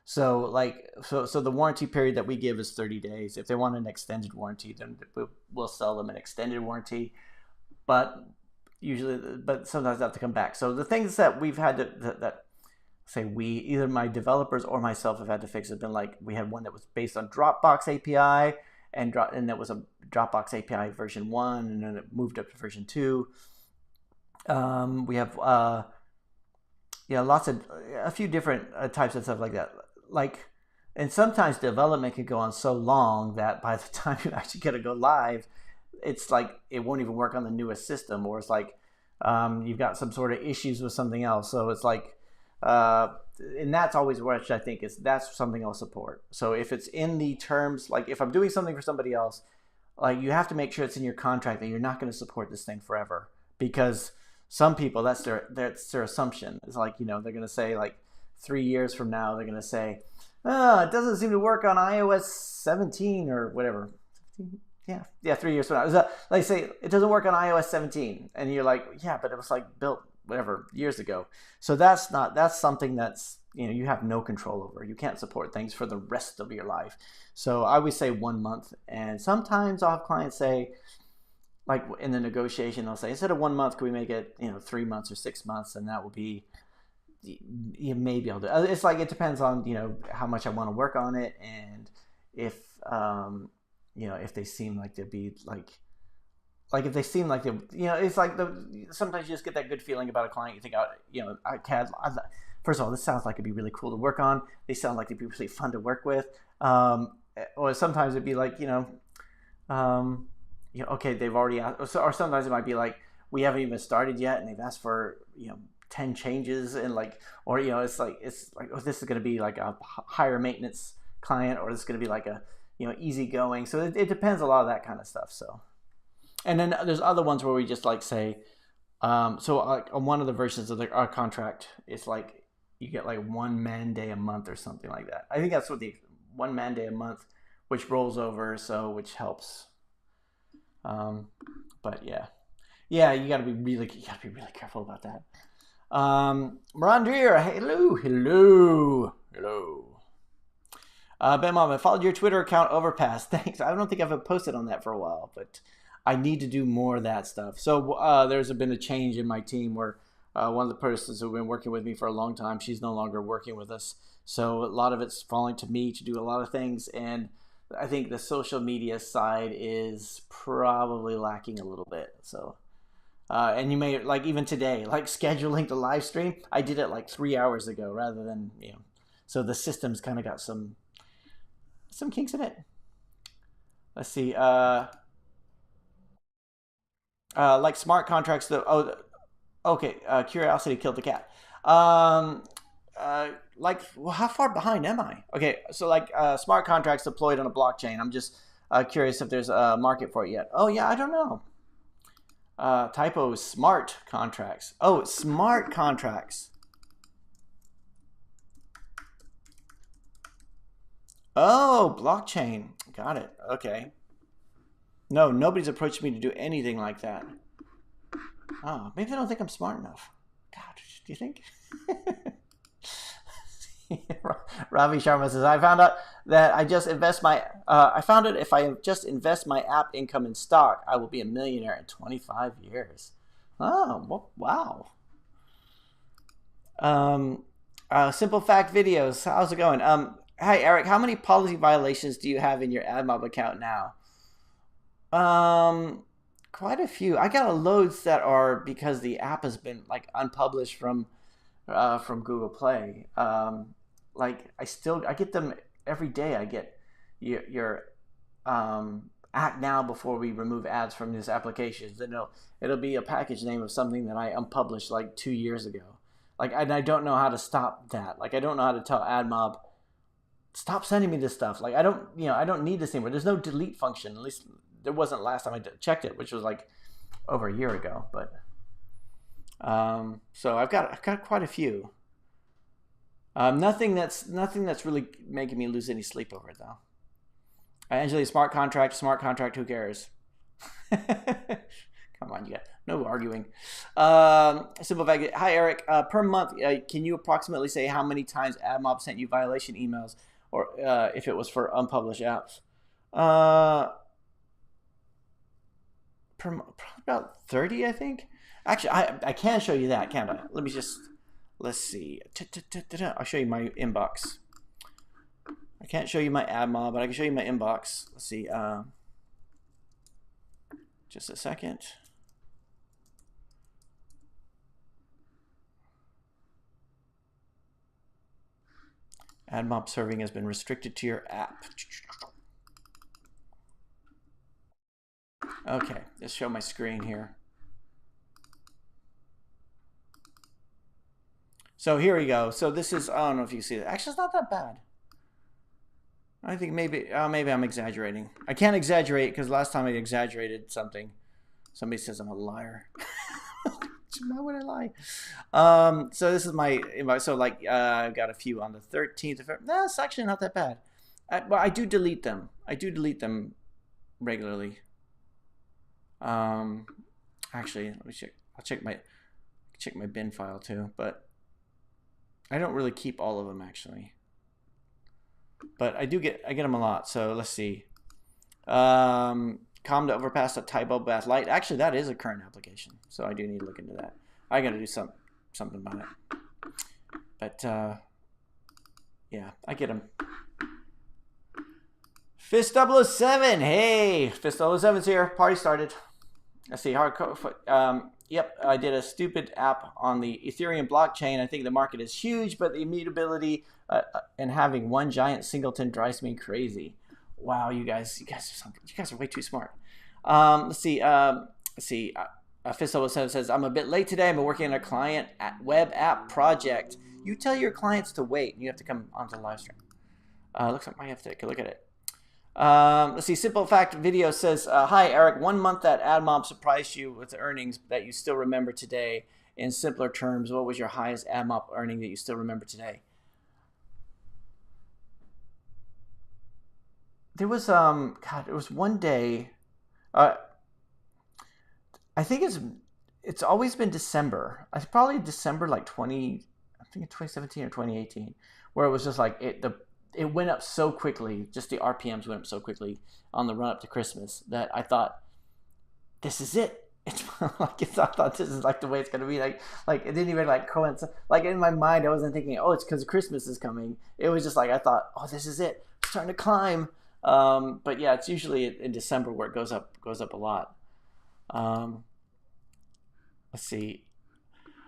So the warranty period that we give is 30 days. If they want an extended warranty, then we'll sell them an extended warranty. But sometimes they have to come back. So the things that we've had either my developers or myself have had to fix have been like, we had one that was based on Dropbox API, and that was a Dropbox API version 1, and then it moved up to version 2. We have a few different types of stuff like that. And sometimes development can go on so long that by the time you actually get to go live, it's like it won't even work on the newest system, or it's like you've got some sort of issues with something else. So it's like, and that's always what I think that's something I'll support. So if it's in the terms, like if I'm doing something for somebody else, like you have to make sure it's in your contract that you're not going to support this thing forever, because some people, that's their assumption. It's like, they're going to say like 3 years from now, they're going to say, It doesn't seem to work on iOS 17 or whatever. Yeah, 3 years from now. Like say it doesn't work on iOS 17, and you're like, yeah, but it was like built whatever years ago. So that's something that's you have no control over. You can't support things for the rest of your life. So I always say 1 month, and sometimes I'll have clients say, like in the negotiation, they'll say instead of 1 month, can we make it 3 months or 6 months, and that will be maybe I'll do. It's like it depends on how much I want to work on it, and if if they seem like they'd be like if they seem like they it's like sometimes you just get that good feeling about a client. You think first of all, this sounds like it'd be really cool to work on. They sound like they'd be really fun to work with. Or sometimes it'd be like okay, they've already asked, or sometimes it might be like we haven't even started yet, and they've asked for 10 changes, and it's like oh, this is going to be like a higher maintenance client, or this is going to be like a easygoing. So it depends a lot of that kind of stuff. So, and then there's other ones where we just like say, so like on one of the versions of our contract, it's like you get like 1 man day a month or something like that. I think that's what the 1 man day a month, which rolls over, so which helps. But yeah, you got to be really careful about that. Marandrier, hello. Ben Mom, I followed your Twitter account, Overpass. Thanks. I don't think I've posted on that for a while, but I need to do more of that stuff. So there's been a change in my team where one of the persons who've been working with me for a long time, she's no longer working with us. So a lot of it's falling to me to do a lot of things, and I think the social media side is probably lacking a little bit. So, and you may, like even today, like scheduling the live stream, I did it like 3 hours ago rather than, so the system's kind of got some kinks in it. Let's see. Like smart contracts, though. Okay. Curiosity killed the cat. Like, well, how far behind am I? Okay, so like smart contracts deployed on a blockchain. I'm just curious if there's a market for it yet. Oh yeah, I don't know. Typo, smart contracts. Oh, smart contracts. Oh, blockchain. Got it. Okay. No, nobody's approached me to do anything like that. Oh, maybe they don't think I'm smart enough. God, do you think? Ravi Sharma says, I found out that I found it if I just invest my app income in stock, I will be a millionaire in 25 years. Oh, well, wow. Simple fact videos. How's it going? Hi, Eric. How many policy violations do you have in your AdMob account now? Quite a few. I got loads that are because the app has been like unpublished from Google Play. Like I get them every day. I get your act now before we remove ads from this application. Then it'll be a package name of something that I unpublished like 2 years ago. Like, and I don't know how to stop that. Like, I don't know how to tell AdMob, stop sending me this stuff. Like, I don't need this anymore. There's no delete function. At least there wasn't last time I checked it, which was like over a year ago. But so I've got quite a few. Nothing that's really making me lose any sleep over it though. Angela, smart contract, who cares? Come on, you got no arguing. Simple fact. Hi, Eric. Per month, can you approximately say how many times AdMob sent you violation emails, or if it was for unpublished apps? Per month, about 30, I think. Actually, I can show you that, can't I? Let's see. I'll show you my inbox. I can't show you my AdMob, but I can show you my inbox. Let's see. Just a second. AdMob serving has been restricted to your app. Okay, let's show my screen here. So here we go. So this is, I don't know if you see it. Actually, it's not that bad. I think maybe I'm exaggerating. I can't exaggerate because last time I exaggerated something, somebody says I'm a liar. Why would I lie? So this is so like I've got a few on the 13th of February. No, it's actually not that bad. But I do delete them. I do delete them regularly. Actually, let me check. I'll check my bin file too, but I don't really keep all of them actually. But I get them a lot. So let's see. Calm to Overpass at Tybalt Bath Light. Actually, that is a current application, so I do need to look into that. I got to do something about it. But yeah, I get them. Fist 007. Hey, Fist 007's here. Party started. Let's see. Hardcore. Yep, I did a stupid app on the Ethereum blockchain. I think the market is huge, but the immutability and having one giant singleton drives me crazy. Wow, you guys are way too smart. Let's see. Fist 007 says, I'm a bit late today. I'm working on a client web app project. You tell your clients to wait. You have to come onto the live stream. Looks like I have to take a look at it. Let's see. Simple Fact Video says, hi, Eric. 1 month that AdMob surprised you with the earnings that you still remember today. In simpler terms, what was your highest AdMob earning that you still remember today? There was, there was one day, I think it's always been December. It's probably December like 2017 or 2018, where it was just like it went up so quickly, just the RPMs went up so quickly on the run up to Christmas that I thought, this is it. It's like, I thought this is like the way it's going to be. Like it didn't even like coincide. Like in my mind, I wasn't thinking, oh, it's because Christmas is coming. It was just like, I thought, oh, this is it. It's starting to climb. But yeah, it's usually in December where it goes up a lot. Let's see.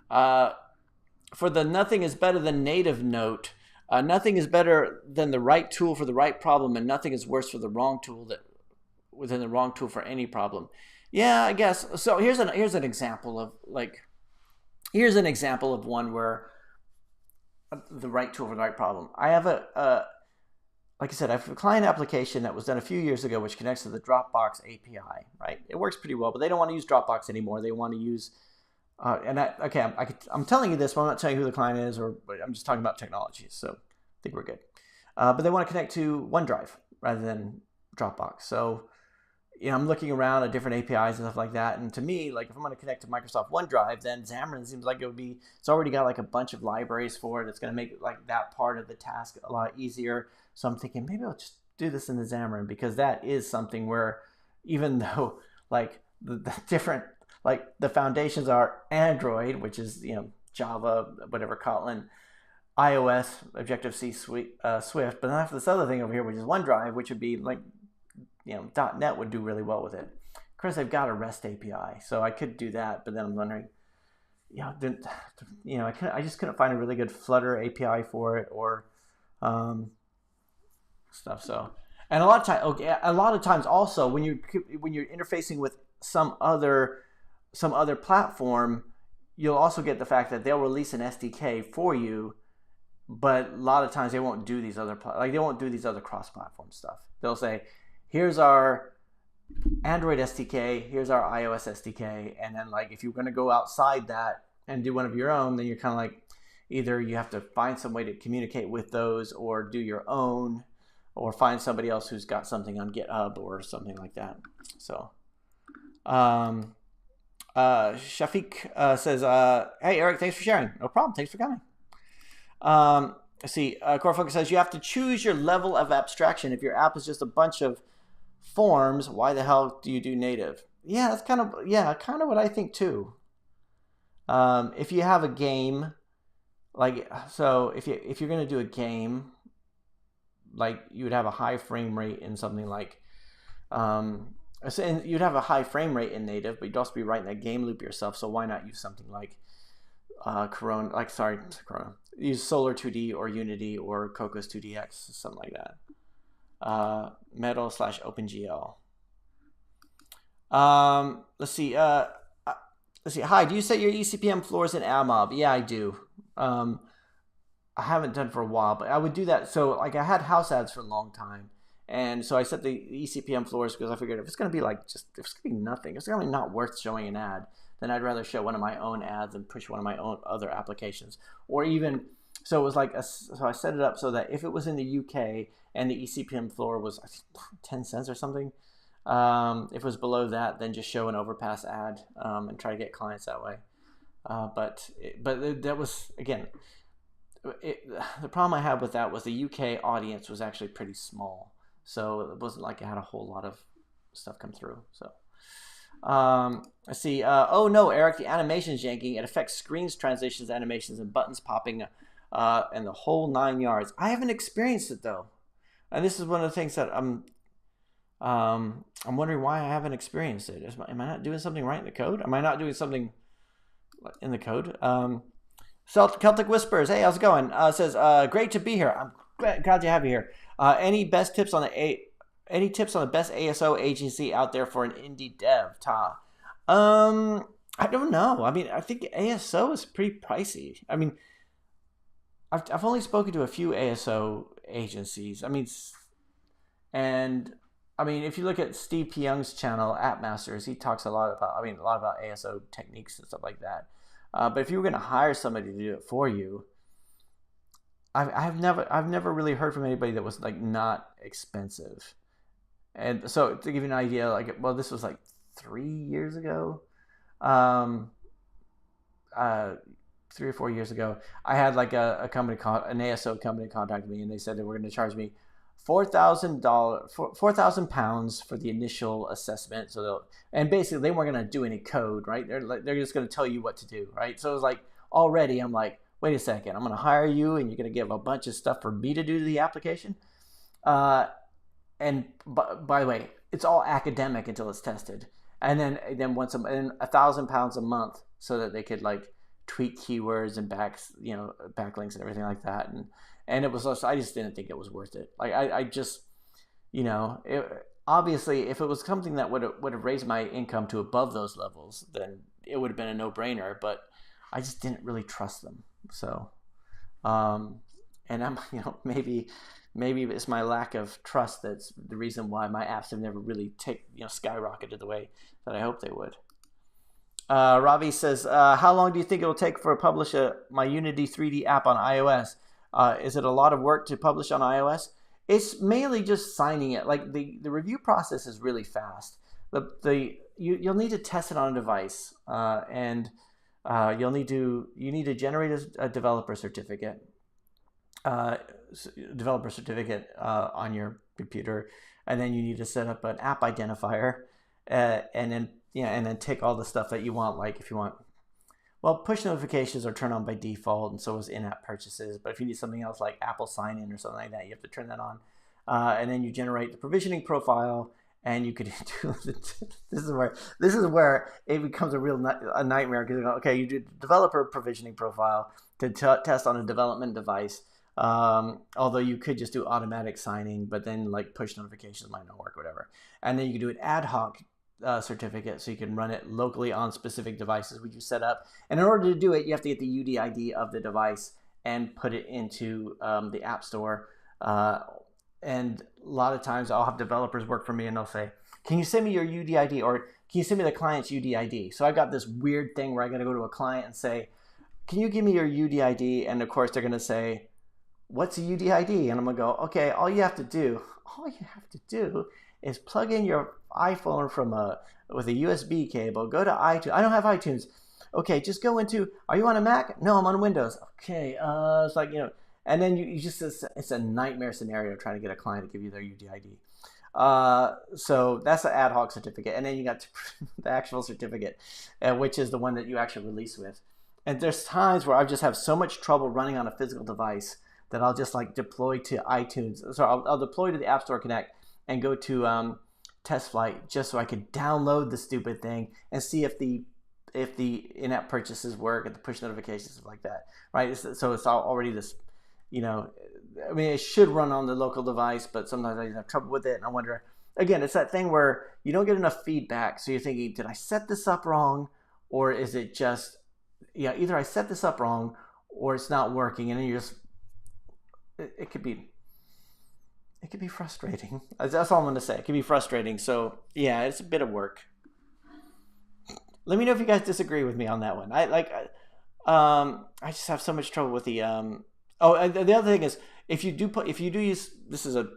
For the nothing is better than native note, nothing is better than the right tool for the right problem, and nothing is worse for the wrong tool than the wrong tool for any problem. Yeah, I guess. So here's an example of one where the right tool for the right problem. I have like I said, I have a client application that was done a few years ago, which connects to the Dropbox API, right? It works pretty well, but they don't want to use Dropbox anymore. They want to use, I'm telling you this, but I'm not telling you who the client is, but I'm just talking about technology, so I think we're good. But they want to connect to OneDrive rather than Dropbox. So, I'm looking around at different APIs and stuff like that, and to me, like if I'm going to connect to Microsoft OneDrive, then Xamarin seems like it's already got like a bunch of libraries for it. It's going to make like that part of the task a lot easier. So I'm thinking maybe I'll just do this in the Xamarin, because that is something where even though like the different, like the foundations are Android, which is, Java, whatever, Kotlin, iOS, Objective-C, Swift, but then I have this other thing over here, which is OneDrive, which would be like, .NET would do really well with it. Of course, they've got a REST API, so I could do that, but then I'm wondering, I just couldn't find a really good Flutter API for it, or stuff. So, and a lot of times also when you're interfacing with some other platform, you'll also get the fact that they'll release an SDK for you, but a lot of times they won't do these other cross-platform stuff. They'll say, here's our Android SDK, here's our iOS SDK, and then like if you're going to go outside that and do one of your own, then you're kind of like, either you have to find some way to communicate with those, or do your own, or find somebody else who's got something on GitHub or something like that. So, Shafiq says, hey, Eric, thanks for sharing. No problem. Thanks for coming. Let's see. Corefocus says, you have to choose your level of abstraction. If your app is just a bunch of forms, why the hell do you do native? Yeah, that's kind of what I think too. If you have a game, so if you're going to do a game, like you would have a high frame rate in something like, you'd have a high frame rate in native, but you'd also be writing that game loop yourself. So why not use something like use Solar 2D or Unity or Cocos 2DX, something like that. Metal/OpenGL. Let's see. Hi, do you set your ECPM floors in AdMob? Yeah, I do. I haven't done for a while, but I would do that. So like I had house ads for a long time, and so I set the ECPM floors because I figured if it's going to be nothing, it's going to be not worth showing an ad, then I'd rather show one of my own ads and push one of my own other applications. Or even, so it was like, so I set it up so that if it was in the UK and the eCPM floor was 10 cents or something, if it was below that, then just show an Overpass ad and try to get clients that way. But that was, again, the problem I had with that was the UK audience was actually pretty small. So it wasn't like I had a whole lot of stuff come through. So let's see. Oh no, Eric, the animation's yanking. It affects screens, transitions, animations, and buttons popping, and the whole 9 yards. I haven't experienced it though, and this is one of the things that I'm wondering why I haven't experienced it. Am I not doing something right in the code? Am I not doing something in the code? Celtic Whispers, hey, how's it going? Says, great to be here. I'm glad to have you here. Any tips on the best ASO agency out there for an indie dev, Ta? I don't know. I mean, I think ASO is pretty pricey. I mean, I've only spoken to a few ASO agencies. I mean, if you look at Steve Pyung's channel, App Masters, he talks a lot about ASO techniques and stuff like that. But if you were going to hire somebody to do it for you, I've never really heard from anybody that was like not expensive. And so to give you an idea, like, well, this was like 3 years ago, 3 or 4 years ago, I had like an ASO company contact me, and they said they were going to charge me £4,000 for the initial assessment. So basically they weren't going to do any code, right? They're just going to tell you what to do, right? So it was like, already I'm like, wait a second, I'm going to hire you and you're going to give a bunch of stuff for me to do the application. And by the way, it's all academic until it's tested. And then £1,000 a month so that they could like tweak keywords and backlinks and everything like that. And it was also, I just didn't think it was worth it. Like I just, obviously if it was something that would have raised my income to above those levels, then it would have been a no-brainer, but I just didn't really trust them. So, and I'm, maybe it's my lack of trust that's the reason why my apps have never really skyrocketed the way that I hoped they would. Ravi says, how long do you think it will take for publish my Unity 3D app on iOS? Is it a lot of work to publish on iOS? It's mainly just signing it. Like the review process is really fast. You'll need to test it on a device, and you need to generate a developer certificate. On your computer, and then you need to set up an app identifier, and then tick all the stuff that you want. Like if you want, well, push notifications are turned on by default, and so is in-app purchases. But if you need something else like Apple sign-in or something like that, you have to turn that on. And then you generate the provisioning profile, and you could do this is where it becomes a nightmare, because okay, you do the developer provisioning profile to test on a development device. Although you could just do automatic signing, but then like push notifications might not work, whatever. And then you can do an ad hoc certificate, so you can run it locally on specific devices which you set up. And in order to do it, you have to get the UDID of the device and put it into the App Store. And a lot of times I'll have developers work for me, and they'll say, can you send me your UDID, or can you send me the client's UDID? So I've got this weird thing where I got to go to a client and say, can you give me your UDID? And of course they're going to say, what's a UDID? And I'm going to go, okay, all you have to do is plug in your iPhone with a USB cable, go to iTunes. I don't have iTunes. Okay, just go into, are you on a Mac? No, I'm on Windows. Okay, it's like, and then you just, it's a nightmare scenario trying to get a client to give you their UDID. So that's the ad hoc certificate. And then you got the actual certificate, which is the one that you actually release with. And there's times where I just have so much trouble running on a physical device that I'll just like deploy to iTunes. So I'll deploy to the App Store Connect and go to Test Flight just so I could download the stupid thing and see if the in-app purchases work and the push notifications, stuff like that, right? So it's already this, it should run on the local device, but sometimes I have trouble with it. And I wonder, again, it's that thing where you don't get enough feedback. So you're thinking, did I set this up wrong? Or is it just, either I set this up wrong or it's not working. And then you just, it could be frustrating. That's all I'm going to say. It can be frustrating. So yeah, it's a bit of work. Let me know if you guys disagree with me on that one. I just have so much trouble with the Oh, and the other thing is, if you do use, this is a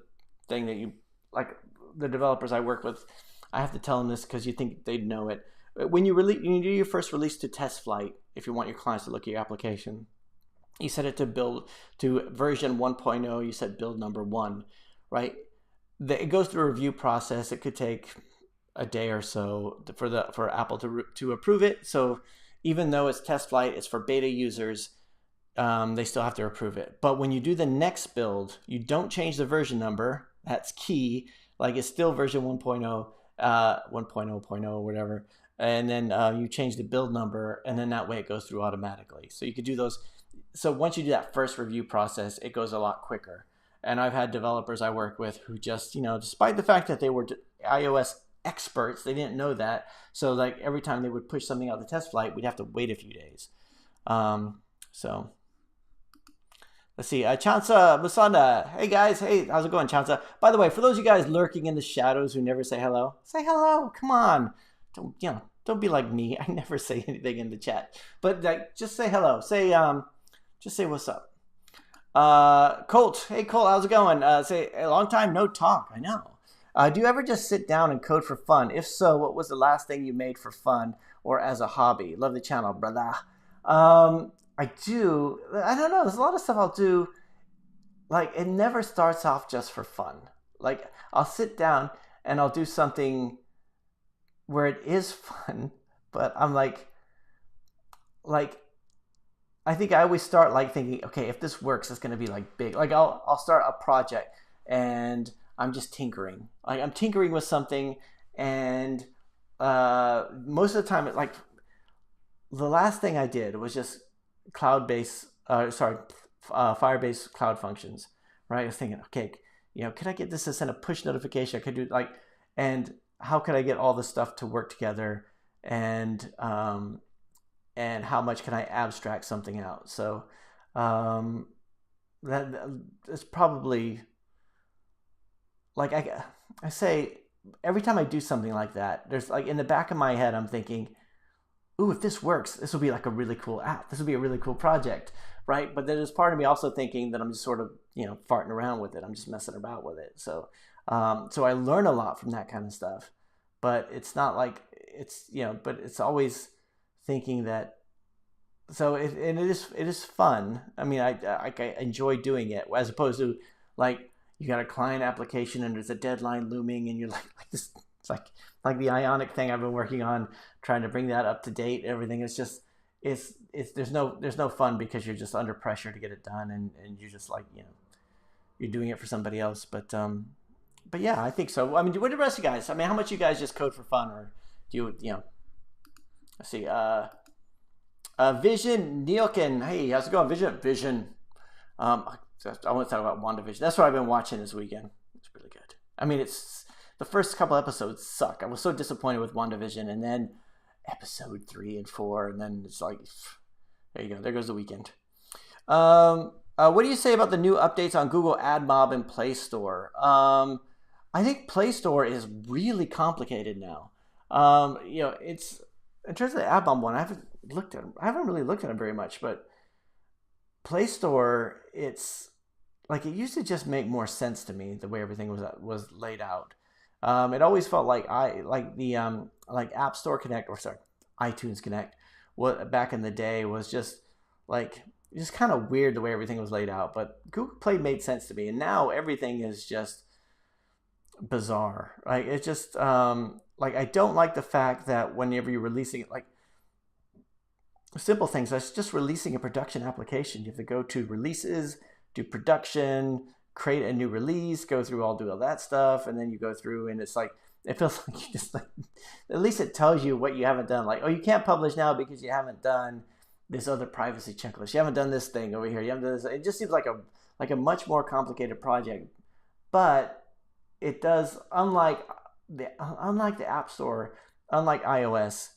thing that you like, the developers I work with, I have to tell them this because you think they'd know it. When you do your first release to test flight, if you want your clients to look at your application, you set it to build to version 1.0. You set build number 1, right? It goes through a review process. It could take a day or so for Apple to approve it. So even though it's test flight, it's for beta users. They still have to approve it. But when you do the next build, you don't change the version number. That's key. Like, it's still version 1.0, 1.0.0 or whatever. And then you change the build number, and then that way it goes through automatically. So you could do those. So once you do that first review process, it goes a lot quicker. And I've had developers I work with who just, despite the fact that they were iOS experts, they didn't know that. So like every time they would push something out the test flight, we'd have to wait a few days. So let's see. Chansa Musanda. Hey guys. Hey, how's it going, Chansa? By the way, for those of you guys lurking in the shadows who never say hello, say hello. Come on. Don't be like me. I never say anything in the chat. But just say hello. Just say what's up. Colt. Hey Colt, how's it going? Say a long time no talk. I know. Do you ever just sit down and code for fun? If so, what was the last thing you made for fun or as a hobby? Love the channel, brother. I do. I don't know. There's a lot of stuff I'll do. Like, it never starts off just for fun. Like, I'll sit down and I'll do something where it is fun, but I'm like, I think I always start like thinking, okay, if this works, it's going to be like big. Like, I'll start a project and I'm just tinkering. Like, I'm tinkering with something, and most of the time, the last thing I did was just Firebase cloud functions, right? I was thinking, okay, could I get this to send a push notification? I could do and how could I get all this stuff to work together, and how much can I abstract something out? So that is probably, like, I say every time I do something like that, there's like in the back of my head, I'm thinking, ooh, if this works, this will be like a really cool app. This will be a really cool project, right? But then there's part of me also thinking that I'm just sort of, farting around with it. I'm just messing about with it. So I learn a lot from that kind of stuff. But it's not like it's, but it's always thinking that. So it is fun. I mean, I enjoy doing it, as opposed to like you got a client application and there's a deadline looming and you're like this. It's like the Ionic thing I've been working on, trying to bring that up to date. Everything is just there's no fun because you're just under pressure to get it done, and you're just like, you're doing it for somebody else. But yeah, I think so. I mean, what do the rest of you guys? I mean, how much you guys just code for fun, or do you let's see. Vision Nielkin. Hey, how's it going, Vision? I want to talk about WandaVision. That's what I've been watching this weekend. It's really good. I mean, it's the first couple episodes suck. I was so disappointed with WandaVision, and then episode 3 and 4, and then it's like, there you go. There goes the weekend. What do you say about the new updates on Google AdMob and Play Store? I think Play Store is really complicated now. It's in terms of the AdMob one. I haven't really looked at it very much, but Play Store, it's like, it used to just make more sense to me the way everything was laid out. It always felt like App Store Connect, or sorry, iTunes Connect, what back in the day was just kind of weird the way everything was laid out. But Google Play made sense to me, and now everything is just bizarre. Like, it's just I don't like the fact that whenever you're releasing it, like simple things, that's just releasing a production application. You have to go to releases, do production, create a new release, do all that stuff, and then you go through, and it's like, it feels like you just at least it tells you what you haven't done. Like, oh, you can't publish now because you haven't done this other privacy checklist. You haven't done this thing over here. You haven't done this. It just seems like a much more complicated project. But it does, unlike the App Store, unlike iOS,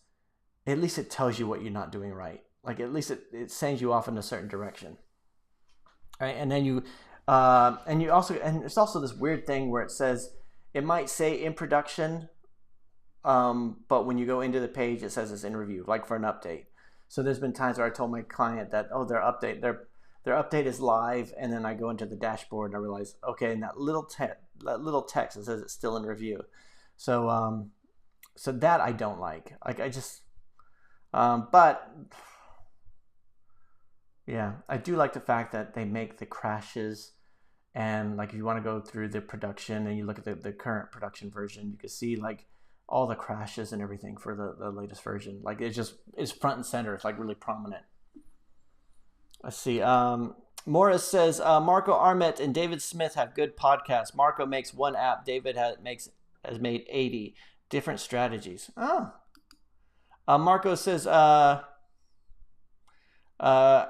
at least it tells you what you're not doing right. Like, at least it sends you off in a certain direction. Right? And then and it's also this weird thing where it says, it might say in production, but when you go into the page, it says it's in review, like for an update. So there's been times where I told my client that, oh, their update is live, and then I go into the dashboard and I realize, okay, and that little text that says it's still in review. So so that I don't like. Like I just, but yeah, I do like the fact that they make the crashes. And like if you want to go through the production and you look at the current production version, you can see like all the crashes and everything for the latest version. Like it's front and center. It's like really prominent. Let's see. Morris says Marco Arment and David Smith have good podcasts. Marco makes one app. David has made 80 different strategies. Oh. Marco says how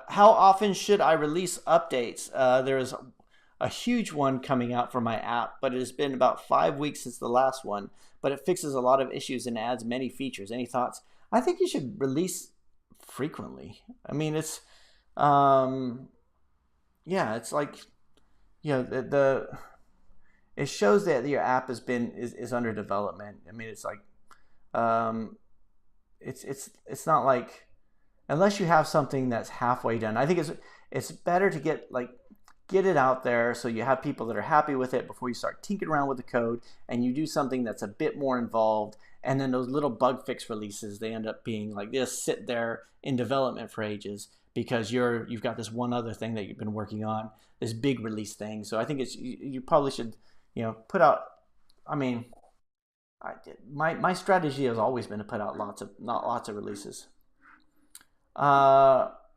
often should I release updates? There is a huge one coming out for my app, but it has been about 5 weeks since the last one, but it fixes a lot of issues and adds many features. Any thoughts? I think you should release frequently. I mean, it's yeah, it's like, you know, it shows that your app is under development. I mean, it's like it's not like, unless you have something that's halfway done. I think it's better to get it out there so you have people that are happy with it before you start tinkering around with the code, and you do something that's a bit more involved. And then those little bug fix releases, they end up being like this, sit there in development for ages because you've got this one other thing that you've been working on, this big release thing. So I think you probably should, put out. I mean, my strategy has always been to put out not lots of releases.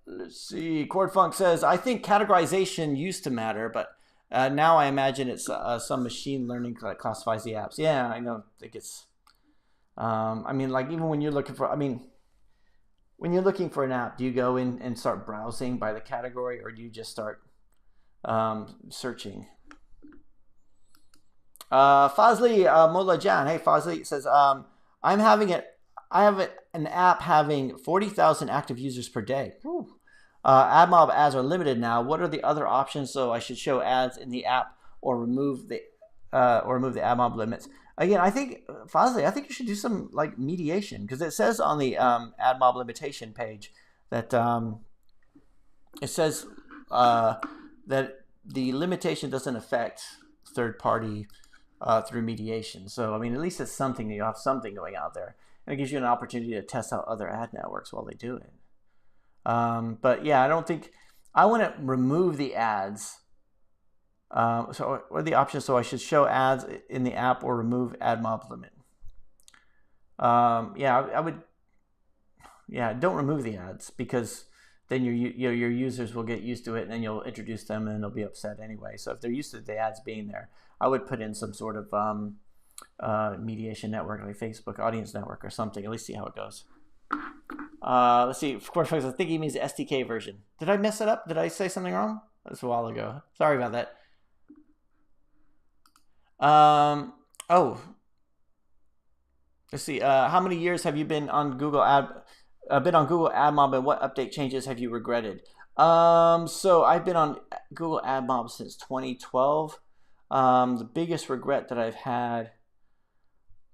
Let's see. Cord Funk says, I think categorization used to matter, but now I imagine it's some machine learning that classifies the apps. Yeah, I know. I think it's. I mean, like even when you're looking for, when you're looking for an app, do you go in and start browsing by the category, or do you just start searching? Fazli Molajan, hey Fazli, says, I have an app having 40,000 active users per day. AdMob ads are limited now. What are the other options? So I should show ads in the app or remove the AdMob limits. Again, I think Fazli, you should do some like mediation, because it says on the AdMob limitation page that it says that the limitation doesn't affect third party through mediation. So I mean, at least it's something. You have something going out there, and it gives you an opportunity to test out other ad networks while they do it. But yeah, I don't think I want to remove the ads. So what are the options? So I should show ads in the app or remove AdMob limit. Yeah, I would. Yeah, don't remove the ads, because then your users will get used to it, and then you'll introduce them and they'll be upset anyway. So if they're used to the ads being there, I would put in some sort of mediation network, like Facebook audience network or something. At least see how it goes. Let's see. Of course, I think he means the SDK version. Did I mess it up? Did I say something wrong? That's a while ago. Sorry about that. Let's see. How many years have you been on Google AdMob, and what update changes have you regretted? So I've been on Google AdMob since 2012. The biggest regret that I've had,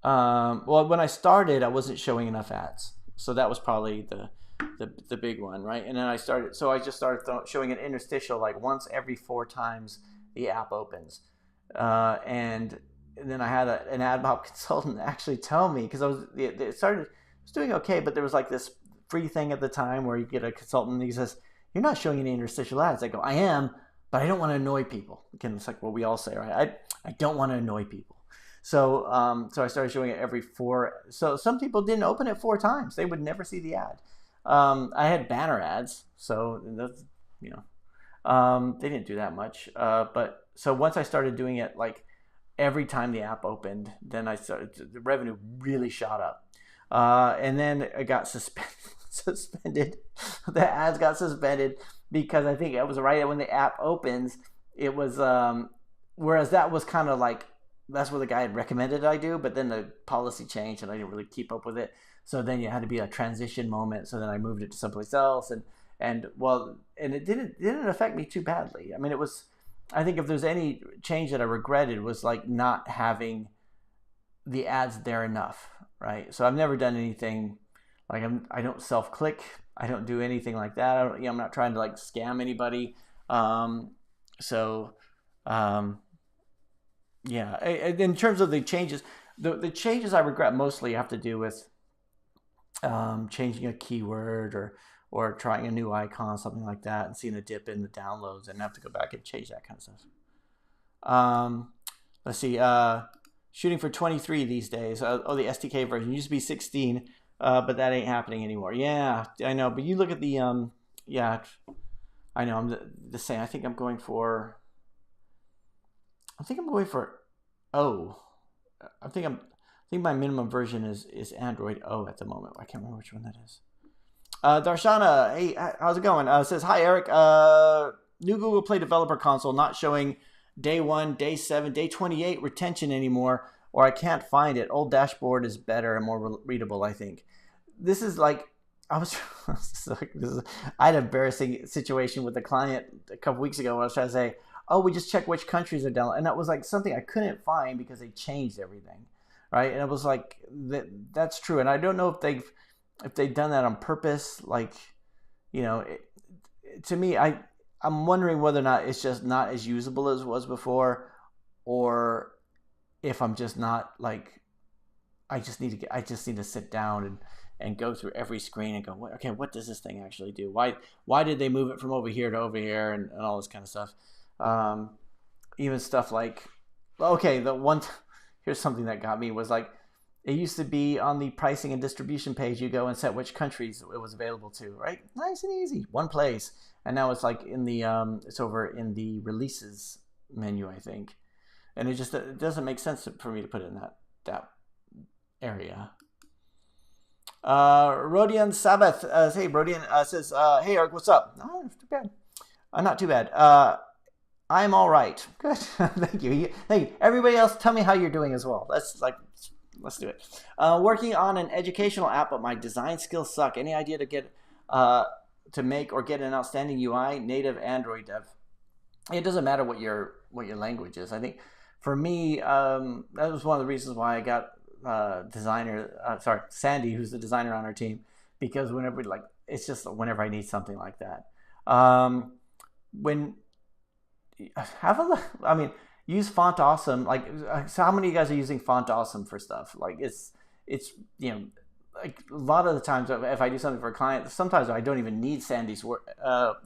well, when I started, I wasn't showing enough ads. So that was probably the big one, right? And then I just started showing an interstitial like once every 4 times the app opens. And then I had an AdMob consultant actually tell me, because I was doing okay, but there was like this free thing at the time where you get a consultant and he says, you're not showing any interstitial ads. I go, I am, but I don't want to annoy people. Again, it's like what we all say, right? I don't want to annoy people. So I started showing it every 4. So some people didn't open it 4 times. They would never see the ad. I had banner ads, so that's, they didn't do that much. But so once I started doing it like every time the app opened, then the revenue really shot up. And then it got suspended. The ads got suspended because I think it was right when the app opens. It was whereas that was kind of like, that's what the guy had recommended I do, but then the policy changed and I didn't really keep up with it. So then you had to be a transition moment. So then I moved it to someplace else, and it didn't affect me too badly. I mean, I think if there's any change that I regretted was like not having the ads there enough. right? So I've never done anything like I don't self-click. I don't do anything like that. I'm not trying to like scam anybody. Um, so um, yeah, in terms of the changes, the changes I regret mostly have to do with changing a keyword or trying a new icon, something like that, and seeing a dip in the downloads and have to go back and change that kind of stuff. Let's see. Shooting for 23 these days. The SDK version used to be 16, but that ain't happening anymore. Yeah, I know. But you look at the yeah, I know. I'm the same. I think I'm going for. O. I think my minimum version is Android O at the moment. I can't remember which one that is. Darshana, hey, how's it going? Says, hi, Eric. New Google Play Developer Console not showing day 1, day 7, day 28 retention anymore, or I can't find it. Old dashboard is better and more readable, I think. This is like, I had an embarrassing situation with a client a couple weeks ago where I was trying to say, oh, we just check which countries are down. And that was like something I couldn't find because they changed everything, right? And it was like, that's true. And I don't know if they've done that on purpose. Like, to me, I'm wondering whether or not it's just not as usable as it was before, or if I'm just not like, I just need to sit down and go through every screen and go, okay, what does this thing actually do? Why did they move it from over here to over here and all this kind of stuff? Even stuff like, okay, here's something that got me was like, it used to be on the pricing and distribution page, you go and set which countries it was available to, right? Nice and easy, one place. And now it's like in the it's over in the releases menu, I think. And it doesn't make sense for me to put it in that area. Rodian Sabbath, hey Rodian, says, hey Eric, what's up? Oh, not too bad. Not too bad. I'm all right. Good. Thank you. Everybody else, tell me how you're doing as well. Let's do it. Working on an educational app, but my design skills suck. Any idea to make or get an outstanding UI? Native Android dev. It doesn't matter what your language is. I think for me, that was one of the reasons why I got Sandy, who's the designer on our team, because it's just whenever I need something like that. Use Font Awesome. So how many of you guys are using Font Awesome for stuff? Like it's like a lot of the times if I do something for a client, sometimes I don't even need Sandy's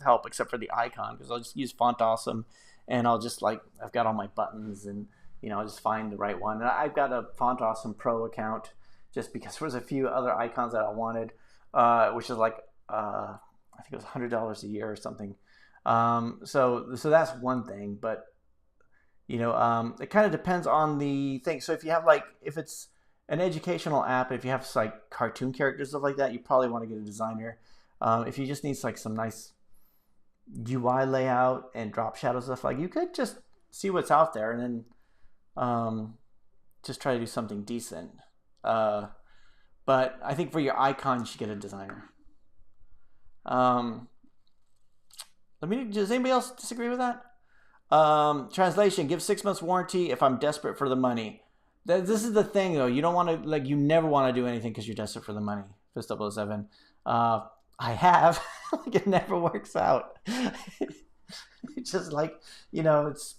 help except for the icon, because I'll just use Font Awesome and I'll just I've got all my buttons and I'll just find the right one. And I've got a Font Awesome Pro account just because there was a few other icons that I wanted, which is I think it was $100 a year or something. So that's one thing, but it kind of depends on the thing. So if you have if it's an educational app, if you have cartoon characters, stuff like that, you probably want to get a designer. If you just need some nice UI layout and drop shadow stuff, you could just see what's out there and then just try to do something decent. But I think for your icon, you should get a designer. Does anybody else disagree with that? Translation, give 6 months warranty if I'm desperate for the money. This is the thing though. You don't want to you never want to do anything because you're desperate for the money. Fist 007. I have. It never works out. It's just it's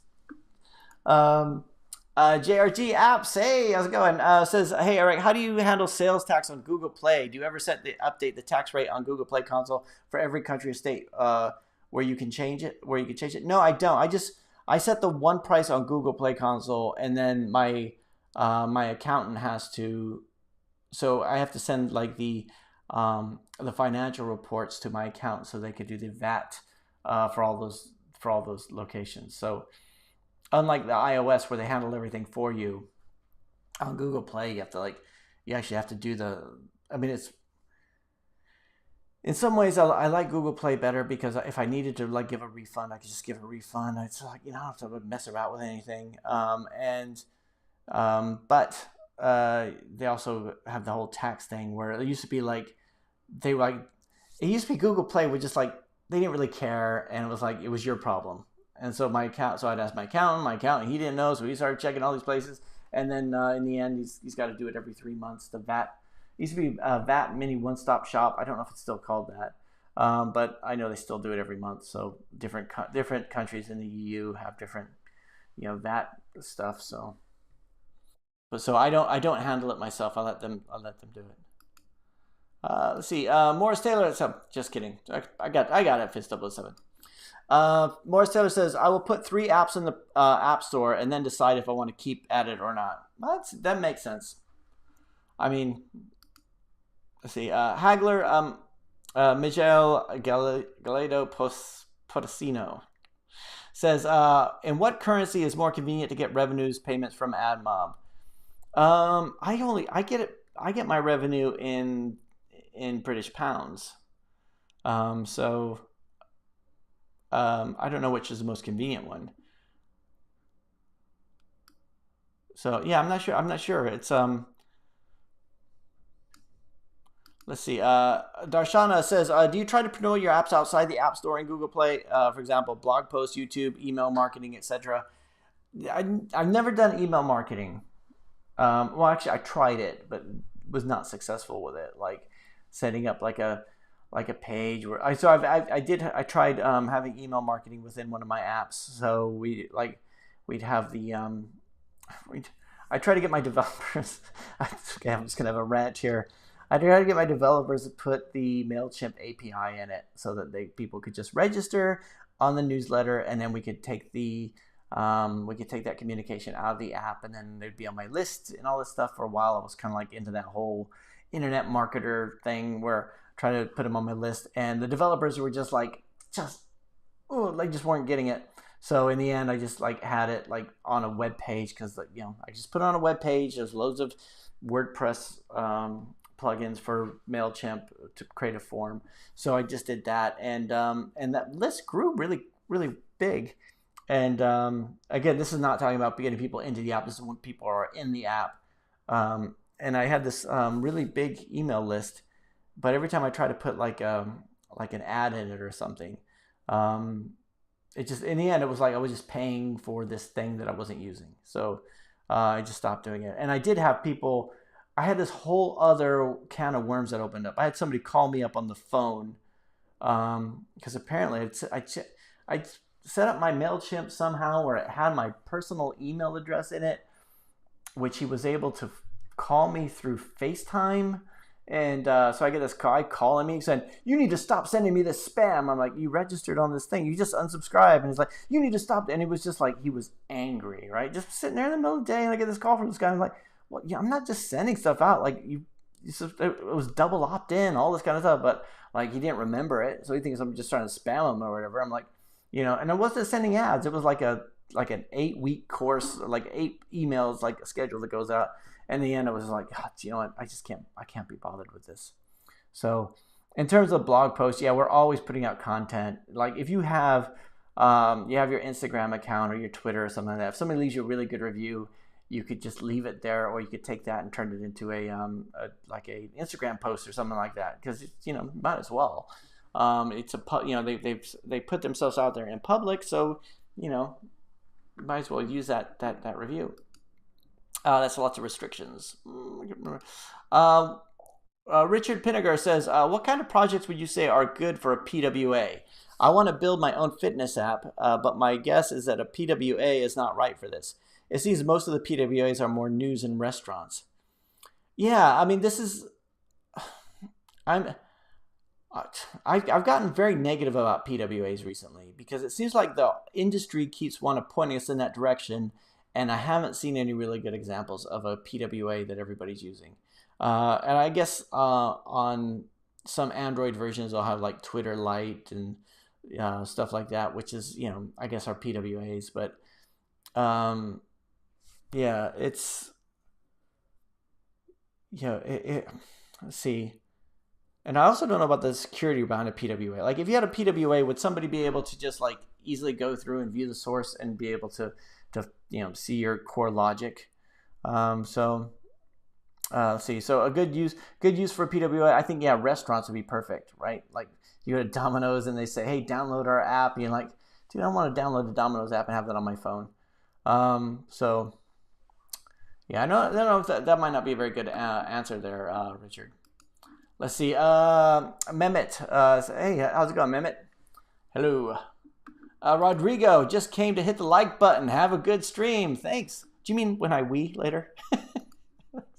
JRG apps. Hey, how's it going? Says, hey Eric, how do you handle sales tax on Google Play? Do you ever update the tax rate on Google Play console for every country or state where you can change it? No, I don't. I set the one price on Google Play console, and then my accountant has to. So I have to send the financial reports to my accountant so they could do the VAT for all those locations. So unlike the iOS where they handle everything for you, on Google Play you actually have to do it's. In some ways, I like Google Play better because if I needed to give a refund, I could just give a refund. It's I don't have to mess around with anything. But they also have the whole tax thing where it used to be it used to be Google Play would just they didn't really care, and it was it was your problem. And so I'd ask my accountant, he didn't know, so he started checking all these places. And then in the end, he's got to do it every 3 months. The VAT used to be VAT Mini One Stop Shop. I don't know if it's still called that, but I know they still do it every month. So different countries in the EU have different VAT stuff. So I don't handle it myself. I let them do it. Let's see. Morris Taylor. So just kidding. I got it. Fist007. Morris Taylor says, I will put 3 apps in the App Store and then decide if I want to keep at it or not. That makes sense. I mean, let's see. Hagler, Miguel Galedo Potosino says, in what currency is more convenient to get revenues payments from AdMob? I get my revenue in British pounds. So I don't know which is the most convenient one. So yeah, I'm not sure. It's let's see. Darshana says, do you try to promote your apps outside the App Store and Google Play? For example, blog posts, YouTube, email marketing, etc. I've never done email marketing. Well, actually, I tried it, but was not successful with it. Like setting up like a page where I tried having email marketing within one of my apps. So we'd have the I try to get my developers. Okay, I'm just gonna have a rant here. I try to get my developers to put the MailChimp API in it so that people could just register on the newsletter, and then we could take that communication out of the app, and then they'd be on my list and all this stuff. For a while, I was kind of like into that whole internet marketer thing where I try to put them on my list, and the developers were just weren't getting it. So in the end, I just had it on a web page because I just put it on a web page. There's loads of WordPress plugins for MailChimp to create a form. So I just did that, and that list grew really, really big. And again, this is not talking about getting people into the app. This is when people are in the app. And I had this really big email list, but every time I try to put like an ad in it or something, it just, in the end, it was like I was just paying for this thing that I wasn't using. So I just stopped doing it. And I did have people. I had this whole other can of worms that opened up. I had somebody call me up on the phone because apparently I set up my MailChimp somehow where it had my personal email address in it, which he was able to call me through FaceTime. And so I get this guy calling me saying, you need to stop sending me this spam. I'm like, you registered on this thing. You just unsubscribe. And he's like, you need to stop. And he was just like, he was angry, right? Just sitting there in the middle of the day, and I get this call from this guy. I'm like, well, yeah, I'm not just sending stuff out. Like it was double opt-in, all this kind of stuff. But like he didn't remember it. So he thinks I'm just trying to spam him or whatever. I'm like, and I wasn't sending ads. It was like an 8-week course, like 8 emails, like a schedule that goes out. And in the end, it was like, God, you know what? I can't be bothered with this. So in terms of blog posts, yeah, we're always putting out content. Like if you have your Instagram account or your Twitter or something like that, if somebody leaves you a really good review, you could just leave it there, or you could take that and turn it into a Instagram post or something like that. Because might as well. It's they put themselves out there in public, so might as well use that review. That's lots of restrictions. Richard Pinnegar says, what kind of projects would you say are good for a PWA? I want to build my own fitness app, but my guess is that a PWA is not right for this. It seems most of the PWAs are more news and restaurants. Yeah, I mean, I've gotten very negative about PWAs recently because it seems like the industry keeps pointing us in that direction, and I haven't seen any really good examples of a PWA that everybody's using. And I guess on some Android versions, they'll have like Twitter Lite and stuff like that, which is, I guess are PWAs. But yeah, it's, let's see. And I also don't know about the security behind a PWA. Like if you had a PWA, would somebody be able to just like easily go through and view the source and be able to see your core logic? Let's see. So a good use for a PWA, I think, restaurants would be perfect, right? Like you go to Domino's and they say, hey, download our app. dude, I want to download the Domino's app and have that on my phone. So yeah, I know that might not be a very good answer there, Richard. Let's see. Mehmet. Hey, how's it going, Mehmet? Hello. Rodrigo just came to hit the like button. Have a good stream. Thanks. Do you mean when I wee later?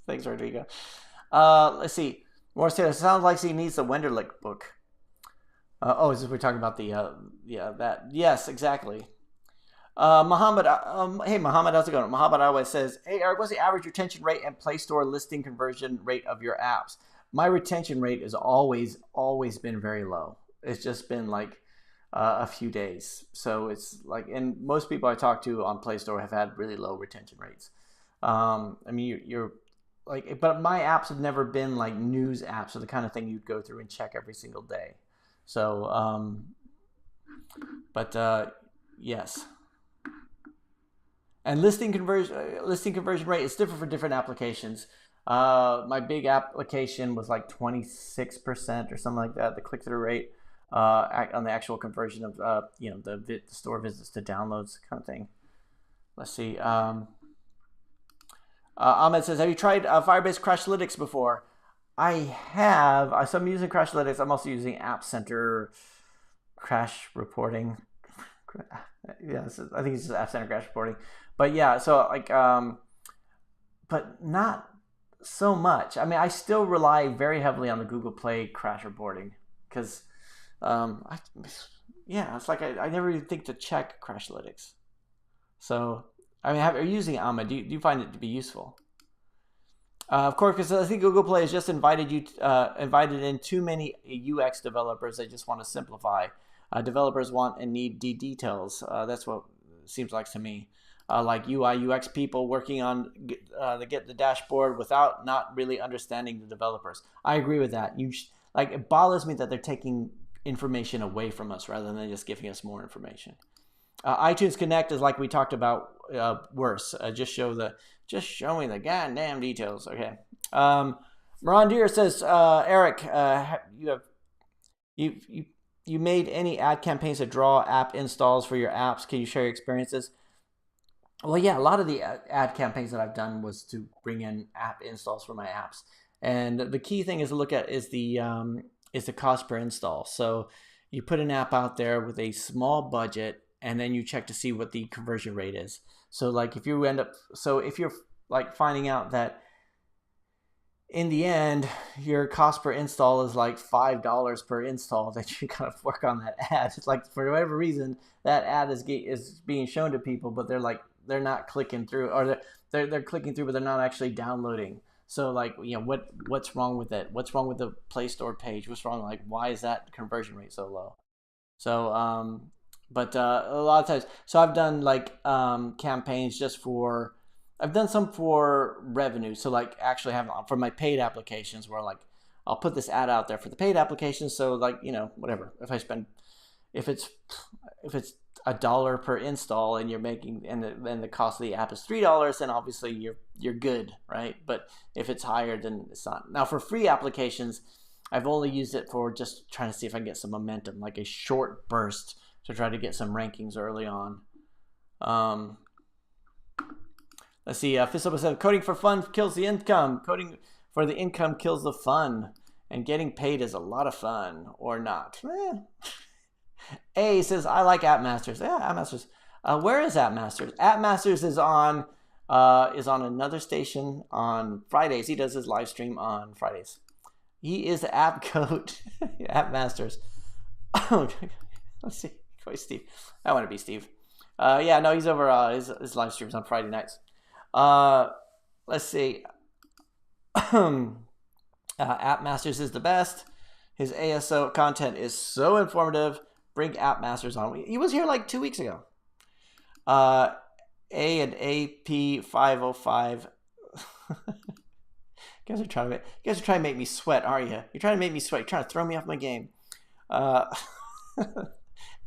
Thanks, Rodrigo. Let's see. More says, sounds like he needs the Wenderlich book. Is this we're talking about the that? Yes, exactly. Muhammad, hey Muhammad, how's it going? Muhammad always says, hey Eric, what's the average retention rate and Play Store listing conversion rate of your apps? My retention rate has always been very low. It's just been like a few days. So it's like, and most people I talk to on Play Store have had really low retention rates. I mean, you're like, but my apps have never been like news apps or the kind of thing you'd go through and check every single day. So, yes. And listing conversion rate is different for different applications. My big application was like 26% or something like that. The click-through rate on the actual conversion of the store visits to downloads kind of thing. Let's see. Ahmed says, have you tried Firebase Crashlytics before? I have. So I'm using Crashlytics. I'm also using App Center Crash Reporting. Yeah, I think it's just App Center Crash Reporting. But yeah, so like, but not so much. I mean, I still rely very heavily on the Google Play Crash Reporting because, it's like I never even think to check Crashlytics. So, I mean, are you using it, Ahmed? Do you find it to be useful? Of course, because I think Google Play has just invited in too many UX developers. They just want to simplify. Developers want and need details. That's what it seems like to me. Like UI, UX people working on the dashboard without not really understanding the developers. I agree with that. It bothers me that they're taking information away from us rather than just giving us more information. iTunes Connect is like we talked about worse. Just show me the goddamn details. Okay. Morandir says, Eric, you made any ad campaigns to draw app installs for your apps? Can you share your experiences? Well, yeah, a lot of the ad campaigns that I've done was to bring in app installs for my apps. And the key thing is to look at is the cost per install. So you put an app out there with a small budget, and then you check to see what the conversion rate is. So like if you're like finding out that in the end, your cost per install is like $5 per install, that you kind of work on that ad. It's like for whatever reason, that ad is being shown to people, but they're not clicking through, or they're clicking through, but they're not actually downloading. So like, what's wrong with it? What's wrong with the Play Store page? What's wrong? Like, why is that conversion rate so low? So, but a lot of times, so I've done like campaigns I've done some for revenue. So like actually for my paid applications where like I'll put this ad out there for the paid applications. So like, whatever, if it's $1 per install and you're making, and the cost of the app is $3, then obviously you're good, right? But if it's higher, then it's not. Now for free applications, I've only used it for just trying to see if I can get some momentum, like a short burst to try to get some rankings early on. Let's see. Fistable said, coding for fun kills the income. Coding for the income kills the fun. And getting paid is a lot of fun, or not. A says, I like AppMasters. Yeah, AppMasters. Where is AppMasters? AppMasters is on another station on Fridays. He does his live stream on Fridays. He is the app goat. AppMasters. Let's see. Steve. I want to be Steve. Yeah, no, he's over his live streams on Friday nights. Let's see. AppMasters is the best. His ASO content is so informative. Bring AppMasters on. He was here like 2 weeks ago. A and AP505. You guys are trying to make me sweat, aren't you? You're trying to make me sweat. You're trying to throw me off my game. A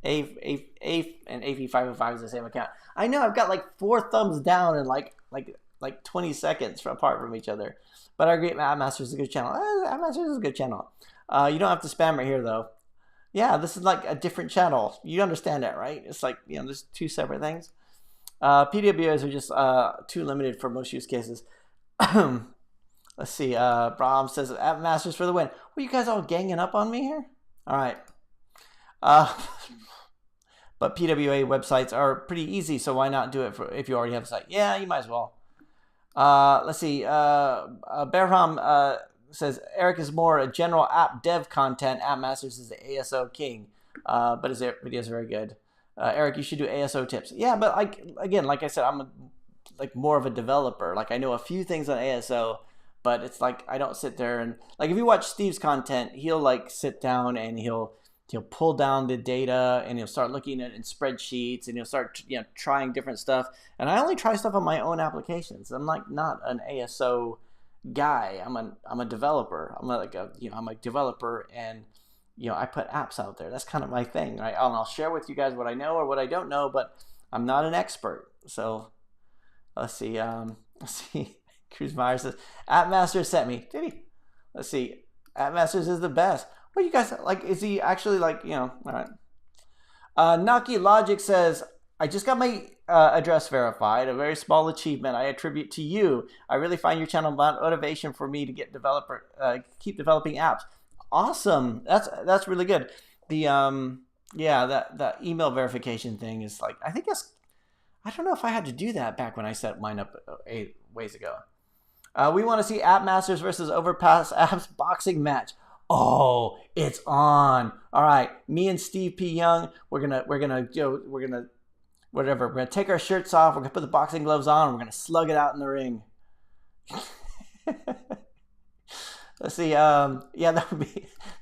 and AP505 is the same account. I know. I've got like 4 thumbs down and like 20 seconds apart from each other. But I agree. AppMasters is a good channel. AppMasters is a good channel. You don't have to spam right here though. Yeah, this is like a different channel. You understand that, right? It's like, there's two separate things. PWAs are just too limited for most use cases. Let's see. Brahm says App Masters for the win. Well, you guys all ganging up on me here? All right. But PWA websites are pretty easy, so why not do it if you already have a site? Yeah, you might as well. Let's see. Berham says Eric is more a general app dev content. App Masters is the ASO king, but his videos are very good. Eric, you should do ASO tips. Yeah, but like I said, I'm more of a developer. Like I know a few things on ASO, but it's like I don't sit there and like if you watch Steve's content, he'll like sit down and he'll pull down the data and he'll start looking at it in spreadsheets and he'll start trying different stuff. And I only try stuff on my own applications. I'm like not an ASO guy. I'm a developer. I'm a developer and I put apps out there. That's kind of my thing, right? And I'll share with you guys what I know or what I don't know, but I'm not an expert. So let's see. Cruz Meyer says App Masters sent me. Did he? Let's see. App Masters is the best. What do you guys like? Is he actually all right. Naki Logic says, I just got my address verified, a very small achievement I attribute to you. I really find your channel motivation for me to keep developing apps. Awesome. That's really good. The that email verification thing is like, I don't know if I had to do that back when I set mine up 8 ways ago. We want to see App Masters versus Overpass apps boxing match. Oh, it's on. All right, me and Steve P. Young, we're gonna take our shirts off. We're gonna put the boxing gloves on. And we're gonna slug it out in the ring. Let's see. That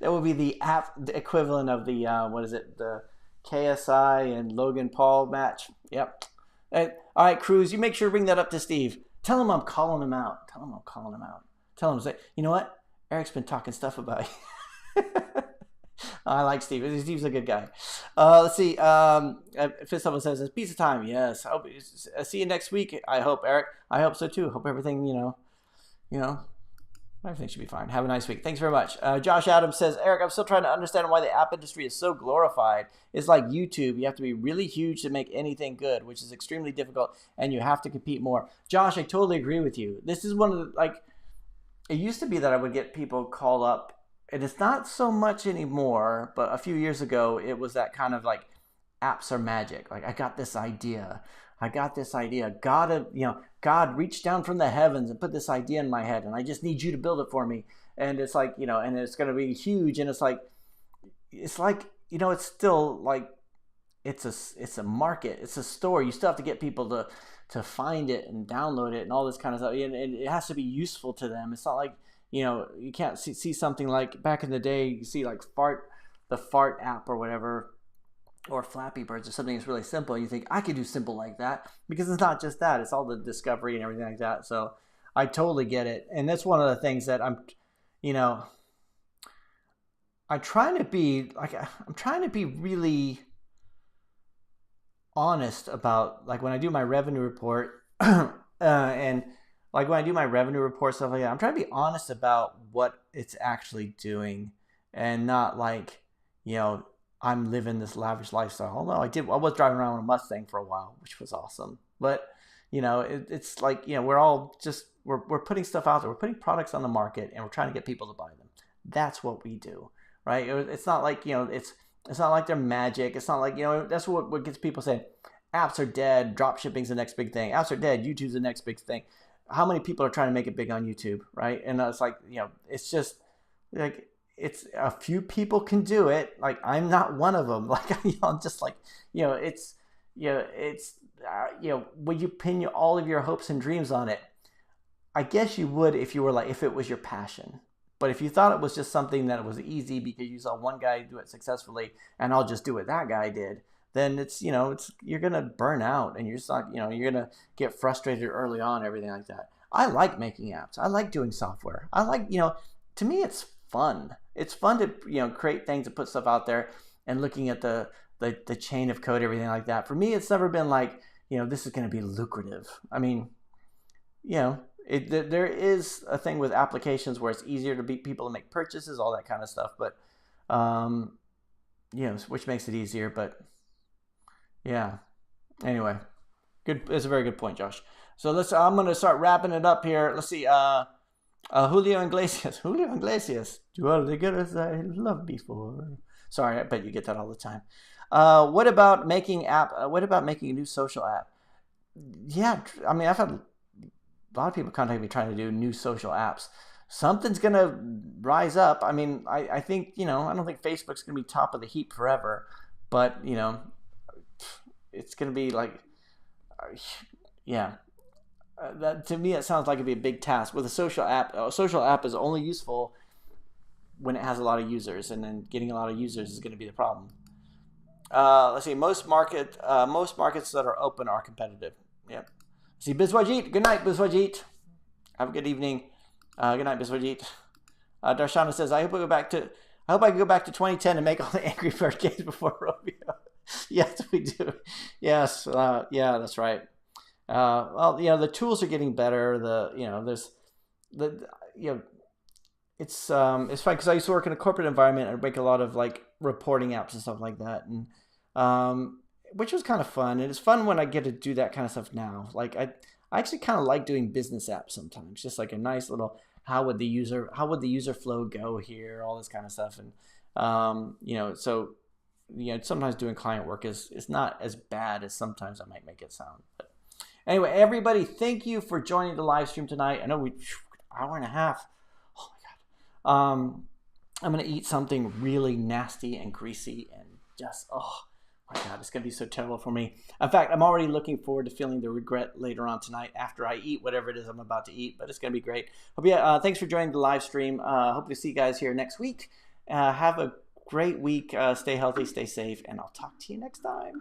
would be the app equivalent of the the KSI and Logan Paul match. Yep. All right, Cruz, you make sure to bring that up to Steve. Tell him I'm calling him out. Tell him, say, you know what? Eric's been talking stuff about you. I like Steve. Steve's a good guy. Let's see. If someone says it's pizza time, yes. See you next week. I hope, Eric. I hope so too. Hope everything, everything should be fine. Have a nice week. Thanks very much. Josh Adams says, Eric, I'm still trying to understand why the app industry is so glorified. It's like YouTube. You have to be really huge to make anything good, which is extremely difficult, and you have to compete more. Josh, I totally agree with you. This is one of the, it used to be that I would get people call up, and it's not so much anymore, but a few years ago, it was that kind of like apps are magic. Like, I got this idea. God reached down from the heavens and put this idea in my head, and I just need you to build it for me. And it's like, and it's going to be huge. And it's still like, it's a market. It's a store. You still have to get people to find it and download it and all this kind of stuff. And it has to be useful to them. It's not like, you can't see something like back in the day, you see like the fart app or whatever, or Flappy Birds or something that's really simple. You think I could do simple like that, because it's not just that, it's all the discovery and everything like that. So I totally get it. And that's one of the things that I'm trying to be really honest about, like when I do my revenue report and like when I do my revenue report, stuff like that, I'm trying to be honest about what it's actually doing, and not like, I'm living this lavish lifestyle. Although I was driving around on a Mustang for a while, which was awesome. But, it's like, we're all just, we're putting stuff out there. We're putting products on the market, and we're trying to get people to buy them. That's what we do, right? It's not like, it's not like they're magic. It's not like, that's what gets people saying, apps are dead. Drop shipping's the next big thing. Apps are dead. YouTube's the next big thing. How many people are trying to make it big on YouTube, right? And it's like, it's just like, it's a few people can do it. Like, I'm not one of them. Like, I'm just like, when you pin all of your hopes and dreams on it, I guess you would if you were like, if it was your passion. But if you thought it was just something that was easy because you saw one guy do it successfully and I'll just do what that guy did, then it's you're going to burn out, and you're just not, you're going to get frustrated early on, everything like that. I like making apps. I like doing software. I like, to me, it's fun. It's fun to, create things and put stuff out there, and looking at the chain of code, everything like that. For me, it's never been like, this is going to be lucrative. I mean, there is a thing with applications where it's easier to beat people to make purchases, all that kind of stuff. But which makes it easier. But yeah, anyway, good. It's a very good point, Josh. So I'm going to start wrapping it up here. Let's see. Julio Iglesias. Julio Iglesias. Do all the good as I loved before. Sorry, I bet you get that all the time. What about making a new social app? Yeah, I mean, I've had a lot of people contact me trying to do new social apps. Something's gonna rise up. I mean, I think, I don't think Facebook's gonna be top of the heap forever, but it's gonna be like, yeah. That to me, it sounds like it'd be a big task. With a social app is only useful when it has a lot of users, and then getting a lot of users is going to be the problem. Let's see. Most markets that are open are competitive. Yep. See, Biswajit. Good night, Biswajit. Have a good evening. Good night, Biswajit. Darshana says, I hope I can go back to 2010 and make all the Angry Bird games before Rovio. Yes, we do. Yes. Yeah, that's right. Well, the tools are getting better. It's fun because I used to work in a corporate environment and make a lot of like reporting apps and stuff like that, and which was kind of fun. And it's fun when I get to do that kind of stuff now. Like I actually kind of like doing business apps sometimes, just like a nice little how would the user flow go here, all this kind of stuff, and sometimes doing client work is not as bad as sometimes I might make it sound. But anyway, everybody, thank you for joining the live stream tonight. I know we hour and a half. Oh my God. I'm gonna eat something really nasty and greasy and just oh my God, it's gonna be so terrible for me. In fact, I'm already looking forward to feeling the regret later on tonight after I eat whatever it is I'm about to eat. But it's gonna be great. Thanks for joining the live stream. Hope to see you guys here next week. Have a great week. Stay healthy, stay safe, and I'll talk to you next time.